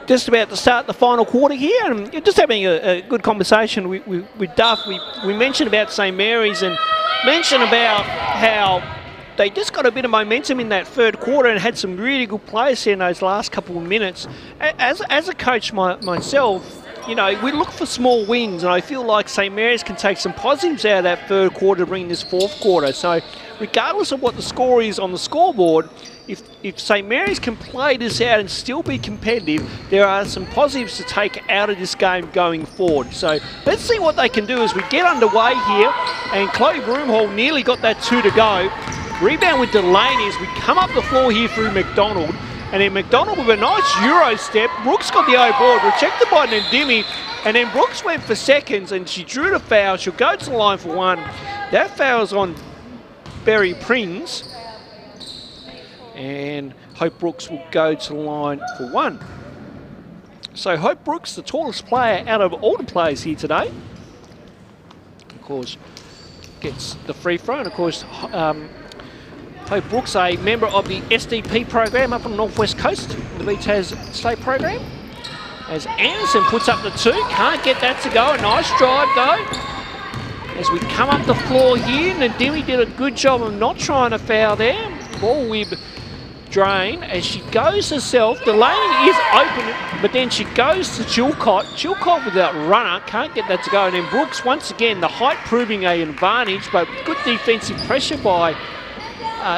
Just about to start the final quarter here, and just having a good conversation with Duff. We mentioned about St Mary's and mentioned about how they just got a bit of momentum in that 3rd quarter and had some really good players here in those last couple of minutes. As a coach myself, you know, we look for small wins, and I feel like St Mary's can take some positives out of that 3rd quarter to bring this 4th quarter. So regardless of what the score is on the scoreboard, if St Mary's can play this out and still be competitive, there are some positives to take out of this game going forward. So let's see what they can do as we get underway here. And Chloe Broomhall nearly got that 2 to go. Rebound with Delaney as we come up the floor here through McDonald. And then McDonald with a nice Euro step. Brooks got the O board, rejected by Ndimi. And then Brooks went for seconds and she drew the foul. She'll go to the line for 1. That foul's on Berry Prings. And Hope Brooks will go to the line for 1. So Hope Brooks, the tallest player out of all the players here today. Of course, gets the free throw. And of course, Hope Brooks, a member of the SDP program up on the Northwest Coast, the VTAS State program. As Anderson puts up the 2, can't get that to go. A nice drive though. As we come up the floor here, Ndimi did a good job of not trying to foul there. ball with Drain as she goes herself. Delaney is open, but then she goes to Chilcott. Chilcott with that runner, can't get that to go. And then Brooks, once again, the height proving an advantage, but good defensive pressure by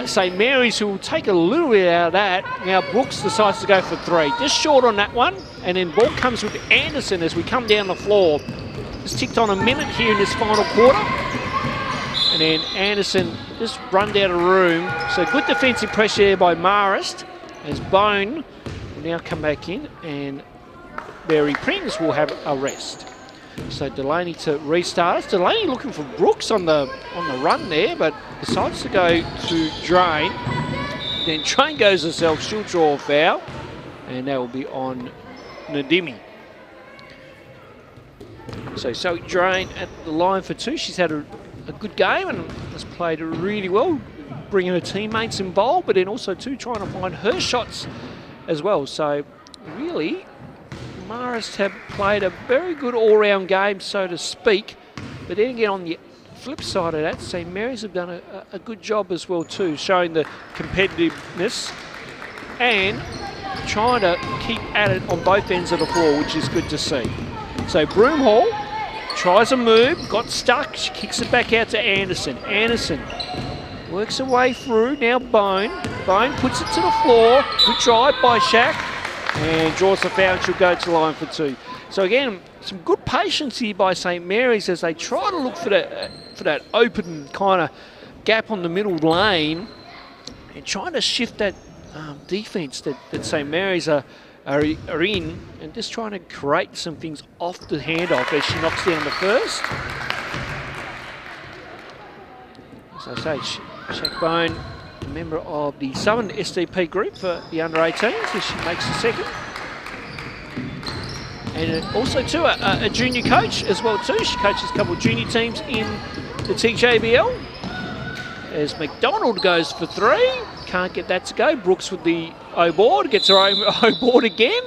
St. Mary's, who will take a little bit out of that. Now Brooks decides to go for 3. Just short on that one. And then ball comes with Anderson as we come down the floor. Just ticked on a minute here in this final quarter. And then Anderson just run down the room. So good defensive pressure there by Marist as Bone will now come back in and Mary Prings will have a rest. So Delaney to restart us. Delaney looking for Brooks on the run there, but decides to go to Drain. Then Drain goes herself, she'll draw a foul, and that will be on Nadimi. So Drain at the line for 2. She's had a good game and has played really well, bringing her teammates involved, but then also too trying to find her shots as well. So really, Marist have played a very good all-round game, so to speak. But then again, on the flip side of that, St. Mary's have done a good job as well too, showing the competitiveness and trying to keep at it on both ends of the floor, which is good to see. So Broomhall tries a move, got stuck, she kicks it back out to Anderson. Anderson works her way through, now Bone. Bone puts it to the floor, good drive by Shaq, and draws the foul, and she'll go to the line for 2. So again, some good patience here by St. Mary's as they try to look for that open kind of gap on the middle lane and trying to shift that defence that St. Mary's are in, and just trying to create some things off the handoff as she knocks down the first. As I say, Shaq Bone, a member of the Southern SDP group for the under-18s, as she makes the second. And also too, a junior coach as well too. She coaches a couple of junior teams in the TJBL. As McDonald goes for 3, can't get that to go. Brooks with the O-board, gets her own O-board again.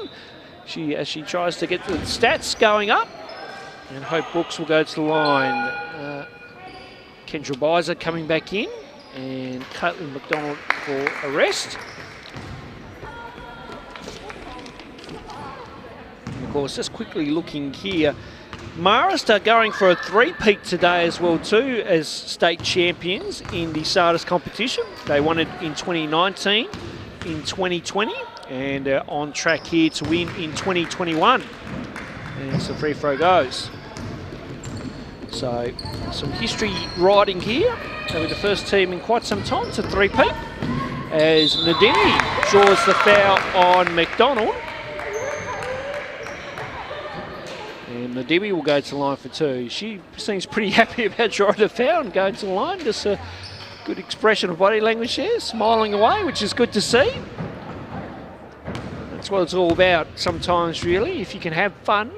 As she tries to get the stats going up. And hope Brooks will go to the line. Kendra Bizer coming back in. And Caitlin McDonald for a rest. Of course, just quickly looking here, Marist are going for a 3-peat today as well too as state champions in the Sardis competition. They won it in 2019, in 2020, and are on track here to win in 2021. And so free throw goes. So some history riding here. They were the first team in quite some time to 3-peat as Nadimi draws the foul on McDonald. And Nadimi will go to the line for 2. She seems pretty happy about drawing the foul and going to the line. Just a good expression of body language there, smiling away, which is good to see. That's what it's all about sometimes, really. If you can have fun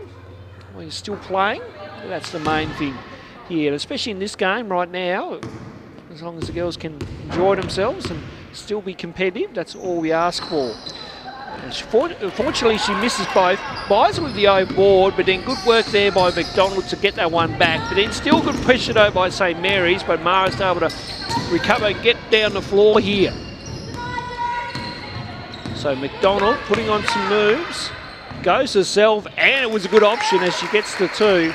while you're still playing, that's the main thing here. Especially in this game right now, as long as the girls can enjoy themselves and still be competitive, that's all we ask for. Fortunately, she misses both. Bizer with the O-board, but then good work there by McDonald to get that one back. But then still good pressure though by St. Mary's, but Marist able to recover and get down the floor here. So McDonald putting on some moves, goes herself, and it was a good option as she gets the 2.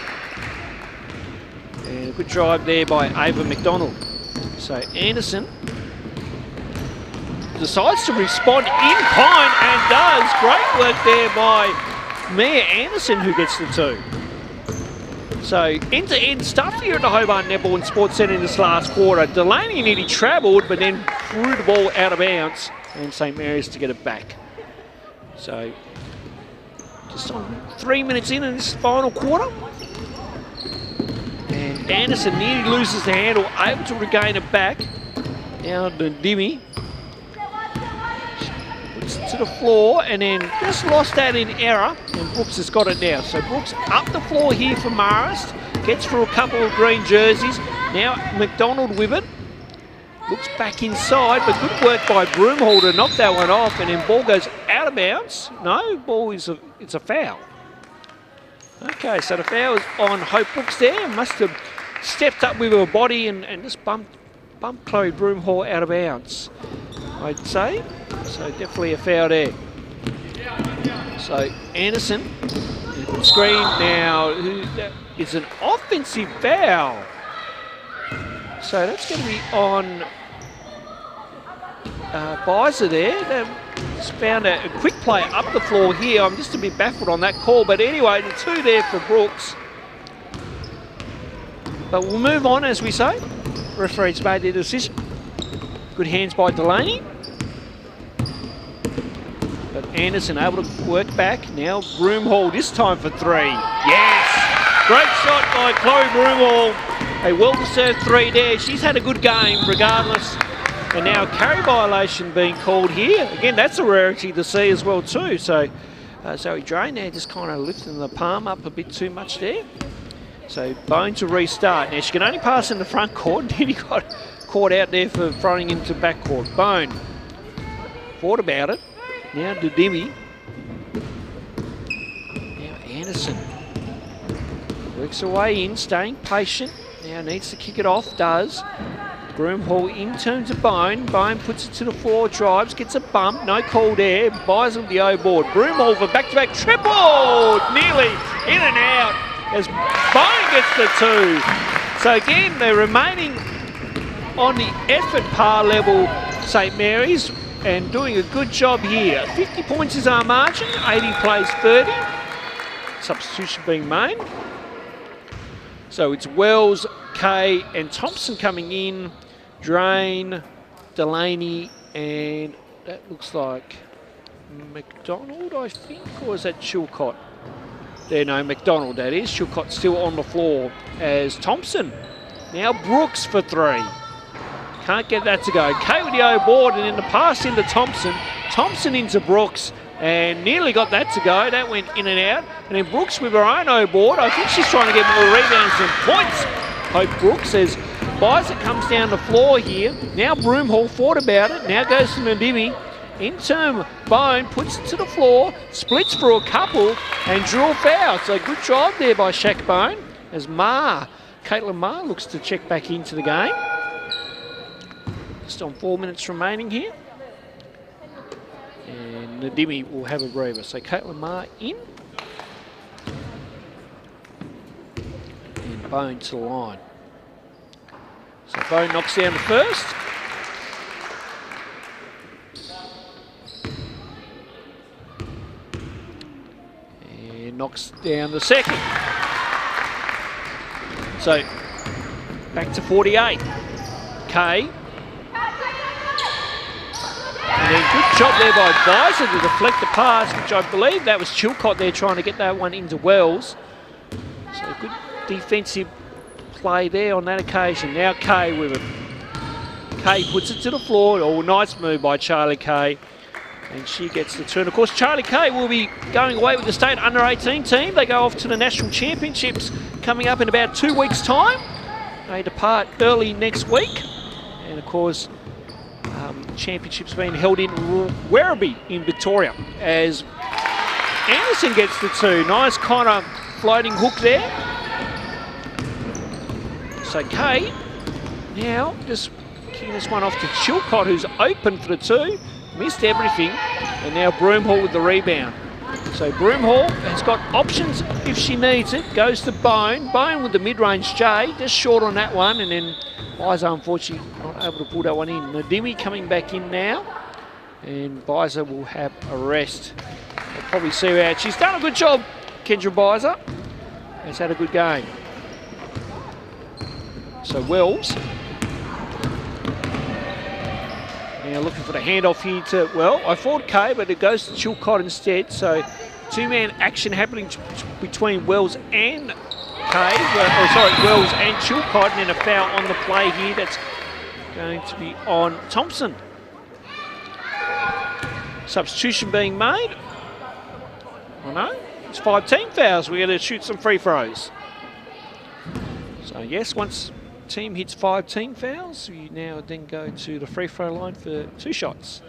And a good drive there by Ava McDonald. So Anderson decides to respond in kind and does. Great work there by Mia Anderson, who gets the 2. So end-to-end stuff here at the Hobart Netball and Sports Centre in this last quarter. Delaney nearly travelled, but then threw the ball out of bounds, and St. Mary's to get it back. So just on 3 minutes in this final quarter. And Anderson nearly loses the handle, able to regain it back. Now Ndimi puts it to the floor and then just lost that in error, and Brooks has got it now. So Brooks up the floor here for Marist, gets through a couple of green jerseys. Now McDonald with it. Looks back inside, but good work by Broomhall to knock that one off, and then ball goes out of bounds. No, ball is it's a foul. Okay, so the foul is on Hope Brooks there. Must have stepped up with her body and just bumped Chloe Broomhall out of bounds. I'd say. So definitely a foul there. So Anderson, screen now, it's an offensive foul. So that's going to be on Bizer there. They've just found a quick play up the floor here. I'm just a bit baffled on that call, but anyway, the 2 there for Brooks. But we'll move on, as we say. Referee's made their decision. Good hands by Delaney. But Anderson able to work back. Now Broomhall this time for 3. Yes! Great shot by Chloe Broomhall. A well-deserved 3 there. She's had a good game regardless. And now carry violation being called here. Again, that's a rarity to see as well too. So Zoe Drain there just kind of lifting the palm up a bit too much there. So Bone to restart. Now she can only pass in the front court. Then he got caught out there for throwing into backcourt. Bone thought about it. Now Dudimi. Now Anderson works her way in, staying patient. Now needs to kick it off, does. Broomhall in terms of Bone. Bone puts it to the floor, drives, gets a bump, no call there. Buys on the O board. Broomhall for back-to-back triple! Nearly in and out as Bone gets the 2. So again, they're remaining on the effort par level, St Mary's, and doing a good job here. 50 points is our margin, 80 plays 30. Substitution being made. So it's Wells, Kay and Thompson coming in. Drain, Delaney, and that looks like McDonald, I think, or is that Chilcott? There, no, McDonald that is. Chilcott still on the floor as Thompson. Now Brooks for 3. Can't get that to go. Kay with the O board, and then the pass into Thompson. Thompson into Brooks, and nearly got that to go. That went in and out. And then Brooks with her own O board. I think she's trying to get more rebounds than points. Hope Brooks as Bizer comes down the floor here. Now Broomhall thought about it. Now goes to Ndimi. In turn, Bone puts it to the floor, splits for a couple, and drew a foul. So good job there by Shaq Bone as Caitlin Marr looks to check back into the game. Just on 4 minutes remaining here. And Ndimi will have a breather. So Caitlin Marr in. And Bone to the line. So Bone knocks down the first. And knocks down the second. So back to 48. Kay. And then good job there by Bizer to deflect the pass, which I believe that was Chilcott there trying to get that one into Wells. So good defensive play there on that occasion. Now Kay with it. Kay puts it to the floor. Oh, nice move by Charlie Kay. And she gets the turn. Of course, Charlie Kay will be going away with the state under-18 team. They go off to the National Championships coming up in about 2 weeks' time. They depart early next week. And of course, championships being held in Werribee in Victoria as Anderson gets the 2. Nice kind of floating hook there. So Kay now just kicking this one off to Chilcott, who's open for the 2. Missed everything. And now Broomhall with the rebound. So Broomhall has got options if she needs it. Goes to Bone. Bone with the mid-range J. Just short on that one. And then Bizer, unfortunately, not able to pull that one in. Ndimi coming back in now. And Bizer will have a rest. We'll probably see her out. She's done a good job, Kendra Bizer. Has had a good game. So Wells. Now looking for the handoff here to, well, I thought Kay, but it goes to Chilcott instead. So two-man action happening between Wells and Kay. Wells and Chilcott, and then a foul on the play here. That's going to be on Thompson. Substitution being made. Oh no, it's 5 team fouls. We're going to shoot some free throws. So yes, once team hits 5 team fouls, you now then go to the free throw line for 2 shots.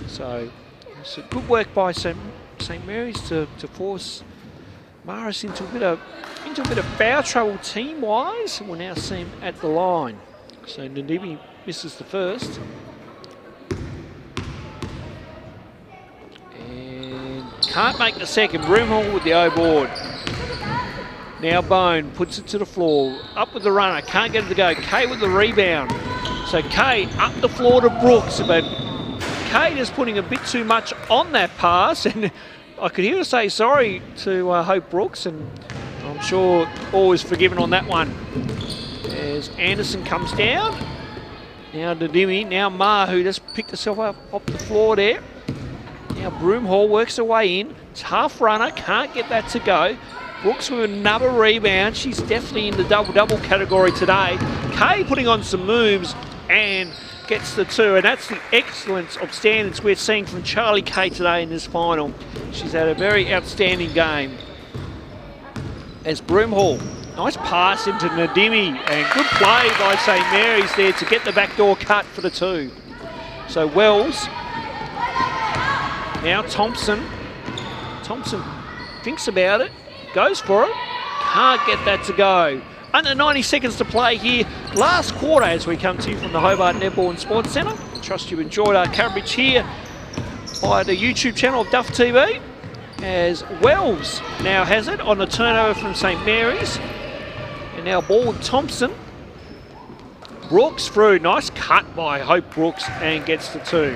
So it's a good work by St Mary's to force Marist into a bit of foul trouble team-wise. We'll now see him at the line. So Ndimi misses the first. Can't make the second. Broomhall with the O board. Now Bone puts it to the floor. Up with the runner. Can't get it to go. Kay with the rebound. So Kay up the floor to Brooks. But Kay just putting a bit too much on that pass. And I could hear her say sorry to Hope Brooks. And I'm sure all is forgiven on that one. As Anderson comes down. Now Nadimi. Now Ma, who just picked herself up off the floor there. Now Broomhall works her way in. Tough runner. Can't get that to go. Brooks with another rebound. She's definitely in the double-double category today. Kay putting on some moves and gets the 2. And that's the excellence of standards we're seeing from Charlie Kay today in this final. She's had a very outstanding game. As Broomhall, nice pass into Nadimi. And good play by St Mary's there to get the backdoor cut for the 2. So Wells. Now Thompson. Thompson thinks about it. Goes for it. Can't get that to go. Under 90 seconds to play here. Last quarter as we come to you from the Hobart Netball and Sports Centre. Trust you enjoyed our coverage here by the YouTube channel of Duff TV. As Wells now has it on the turnover from St Mary's. And now ball with Thompson. Brooks through. Nice cut by Hope Brooks and gets the 2.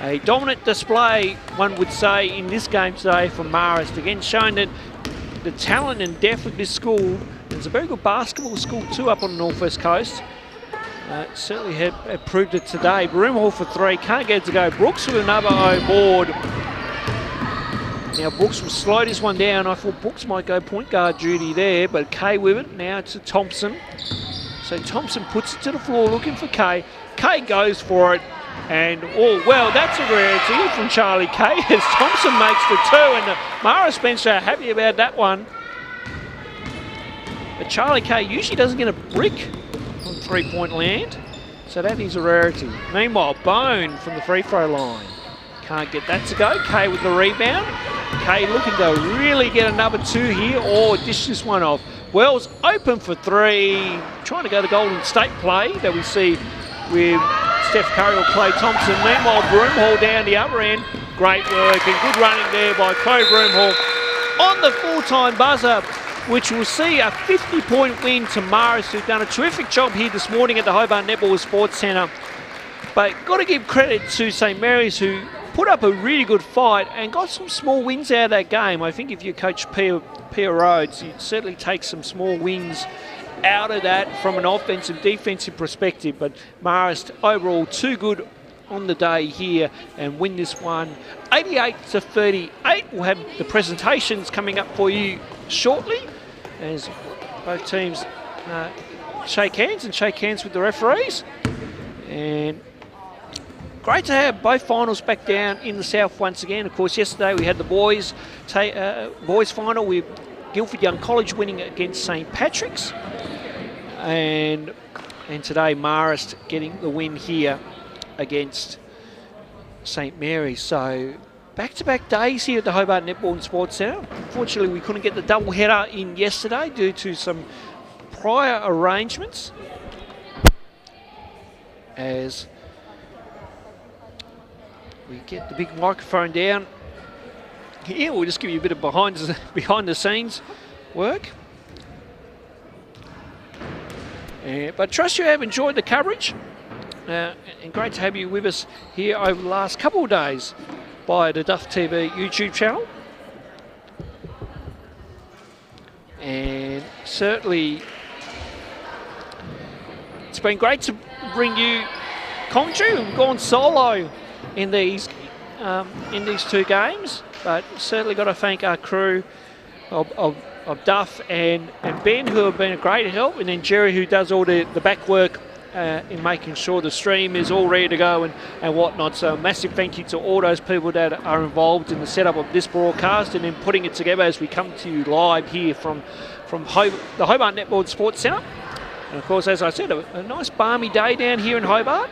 A dominant display, one would say, in this game today from Marist. Again, showing that the talent and depth of this school. It's a very good basketball school too up on the North West Coast. Certainly have proved it today. Broomhall for 3, can't get it to go. Brooks with another O board. Now Brooks will slow this one down. I thought Brooks might go point guard duty there, but Kay with it. Now it's to Thompson. So Thompson puts it to the floor looking for Kay. Kay goes for it. And, oh, well, that's a rarity from Charlie Kay as Thompson makes the 2. And the Marist bench are happy about that one. But Charlie Kay usually doesn't get a brick on three-point land. So that is a rarity. Meanwhile, Bone from the free throw line. Can't get that to go. Kay with the rebound. Kay looking to really get another 2 here or dish this one off. Wells open for 3. Trying to go the Golden State play that we see with Steph Curry or Clay Thompson. Meanwhile, Broomhall down the other end. Great work and good running there by Chloe Broomhall on the full-time buzzer, which will see a 50-point win to Marist, who've done a terrific job here this morning at the Hobart Netball Sports Centre. But got to give credit to St Mary's, who put up a really good fight and got some small wins out of that game. I think if you coach Pia Rhodes, you'd certainly take some small wins out of that from an offensive defensive perspective. But Marist overall too good on the day here and win this one 88-38. We'll have the presentations coming up for you shortly as both teams shake hands with the referees. And great to have both finals back down in the south once again. Of course, yesterday we had the boys final with Guildford Young College winning against St Patrick's. And today Marist getting the win here against St Mary's. So back-to-back days here at the Hobart Netball and Sports Centre. Unfortunately, we couldn't get the double header in yesterday due to some prior arrangements. As we get the big microphone down here, we'll just give you a bit of behind the scenes work. But trust you have enjoyed the coverage. And great to have you with us here over the last couple of days by the Duff TV YouTube channel. And certainly it's been great to bring you commentary. We've gone solo in these 2 games, but certainly got to thank our crew of Duff and Ben, who have been a great help, and then Jerry, who does all the back work in making sure the stream is all ready to go and whatnot. So a massive thank you to all those people that are involved in the setup of this broadcast and then putting it together as we come to you live here from the Hobart Netball and Sports Centre. And of course, as I said, a nice balmy day down here in Hobart.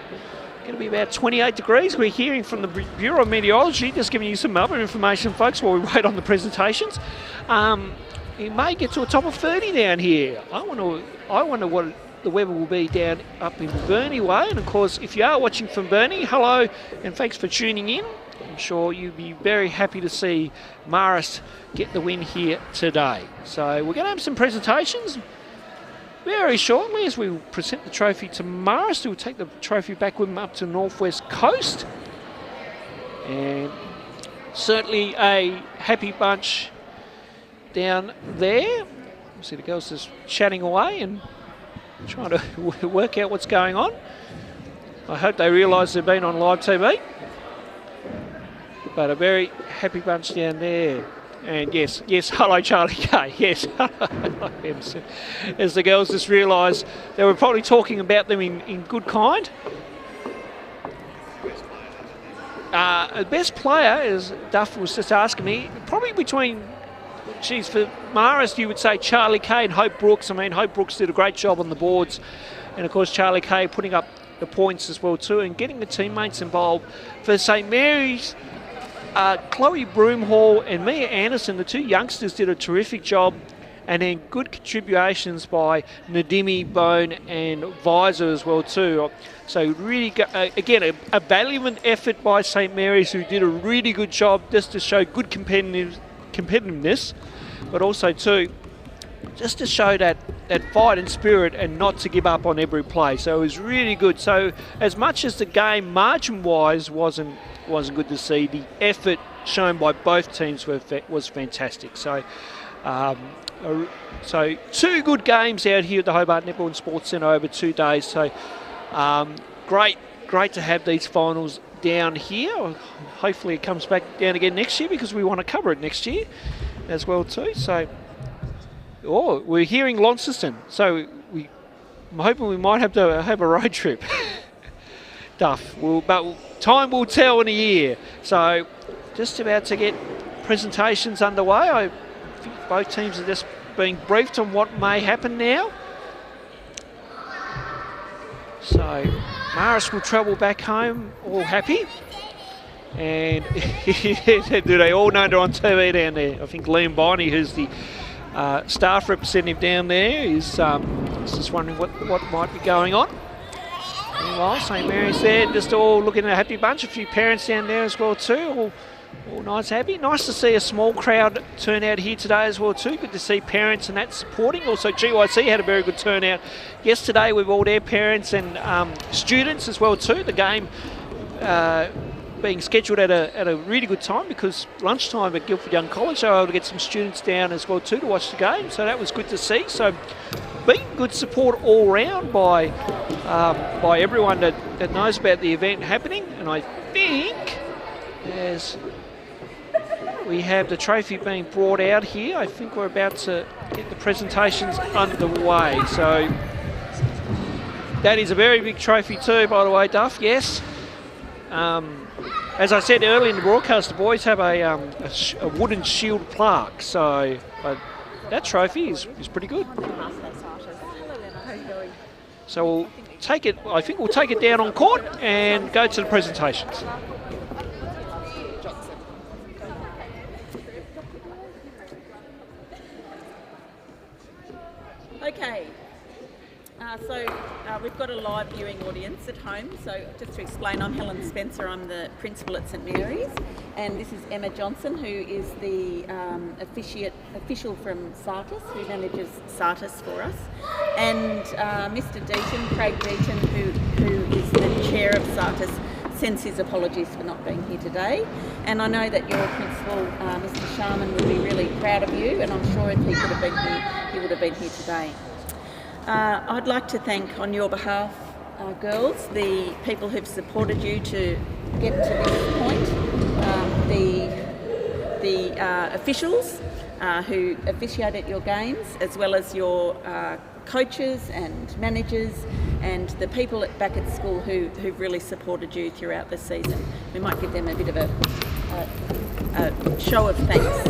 Going to be about 28 degrees. We're hearing from the Bureau of Meteorology, just giving you some other information, folks, while we wait on the presentations. It may get to a top of 30 down here. I wonder what the weather will be down up in Burnie way. And of course, if you are watching from Burnie, hello and thanks for tuning in. I'm sure you'd be very happy to see Marist get the win here today. So we're going to have some presentations very shortly as we present the trophy to Marist, who will take the trophy back with him up to Northwest Coast. And certainly a happy bunch down there. See the girls just chatting away and trying to work out what's going on. I hope they realise they've been on live TV. But a very happy bunch down there. And yes, hello Charlie K. Yes, as the girls just realised they were probably talking about them in good kind. The best player, as Duff was just asking me, probably between, geez, for Marist you would say Charlie K and Hope Brooks. I mean, Hope Brooks did a great job on the boards. And of course Charlie K putting up the points as well too and getting the teammates involved. For St Mary's, Chloe Broomhall and Mia Anderson, the two youngsters, did a terrific job, and then good contributions by Nadimi, Bone and Visor as well too. So really, again, a valiant effort by St Mary's, who did a really good job just to show good competitiveness, but also too just to show that fight and spirit and not to give up on every play. So it was really good. So as much as the game margin-wise wasn't good to see, the effort shown by both teams was fantastic. So so two good games out here at the Hobart Netball and Sports Centre over 2 days. So great to have these finals down here. Hopefully it comes back down again next year, because we want to cover it next year as well too. So we're hearing Launceston, so I'm hoping we might have to have a road trip. Duff, but time will tell in a year. So just about to get presentations underway. I think both teams are just being briefed on what may happen now. So Marist will travel back home all happy. And do they all know they're on TV down there? I think Liam Biney, who's the staff representative down there, is just wondering what might be going on. Meanwhile, St Mary's there, just all looking at a happy bunch. A few parents down there as well too, all nice, happy. Nice to see a small crowd turn out here today as well too. Good to see parents and that supporting. Also GYC had a very good turnout yesterday with all their parents and students as well too. The game being scheduled at a really good time, because lunchtime at Guildford Young College they were able to get some students down as well too to watch the game, so that was good to see. So been good support all round by everyone that knows about the event happening. And I think as we have the trophy being brought out here, I think we're about to get the presentations underway. So that is a very big trophy too, by the way, Duff. Yes. As I said earlier in the broadcast, the boys have a wooden shield plaque, so that trophy is pretty good. So we'll take it. I think we'll take it down on court and go to the presentations. Okay. So we've got a live viewing audience at home. So just to explain, I'm Helen Spencer. I'm the principal at St Mary's, and this is Emma Johnson, who is the official from Sartis, who manages Sartis for us, and Mr. Deaton, Craig Deaton, who is the chair of Sartis, sends his apologies for not being here today. And I know that your principal, Mr. Sharman, would be really proud of you, and I'm sure if he could have been here, he would have been here today. I'd like to thank, on your behalf, girls, the people who've supported you to get to this point, the officials who officiate at your games, as well as your coaches and managers, and the people back at school who've really supported you throughout the season. We might give them a bit of a show of thanks.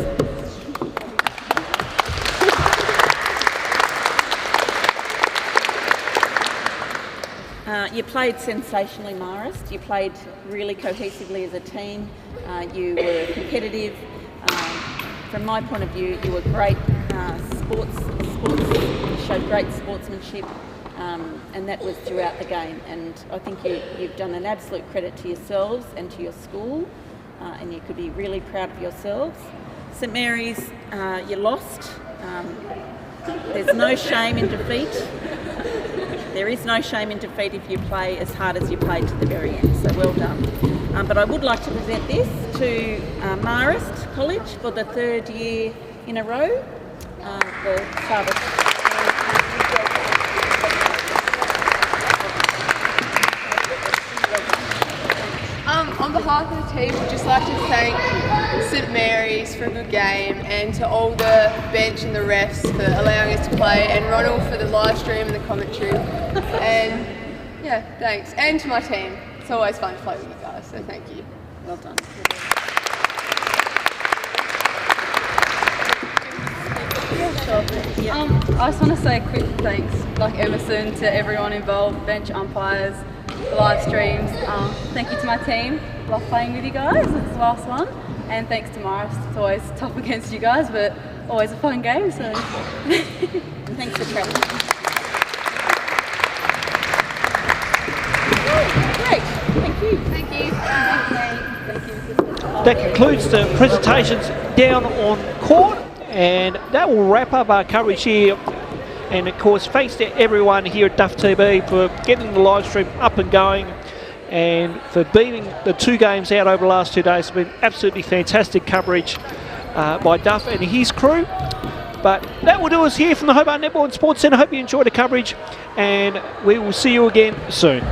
You played sensationally, Marist. You played really cohesively as a team. You were competitive. From my point of view, you were great sports. You showed great sportsmanship, and that was throughout the game. And I think you've done an absolute credit to yourselves and to your school. and you could be really proud of yourselves. St Mary's, you lost. There's no shame in defeat. There is no shame in defeat if you play as hard as you played to the very end, so well done. But I would like to present this to Marist College for the 3rd year in a row. The Harvard. On behalf of the team, we'd just like to thank St Mary's for a good game, and to all the bench and the refs for allowing us to play, and Ronnel for the live stream and the commentary. And yeah, thanks. And to my team. It's always fun to play with you guys, so thank you. Well done. I just want to say a quick thanks, like Emerson, to everyone involved, bench umpires, the live streams. Thank you to my team. Love playing with you guys. It's the last one. And thanks to Marist. It's always tough against you guys, but always a fun game. So And thanks for travelling. Great. Thank you. Thank you. Thank you. That concludes the presentations down on court, and that will wrap up our coverage here. And of course, thanks to everyone here at Duff TV for getting the live stream up and going, and for beating the 2 games out over the last 2 days. It's been absolutely fantastic coverage by Duff and his crew. But that will do us here from the Hobart Netball and Sports Centre. Hope you enjoyed the coverage, and we will see you again soon.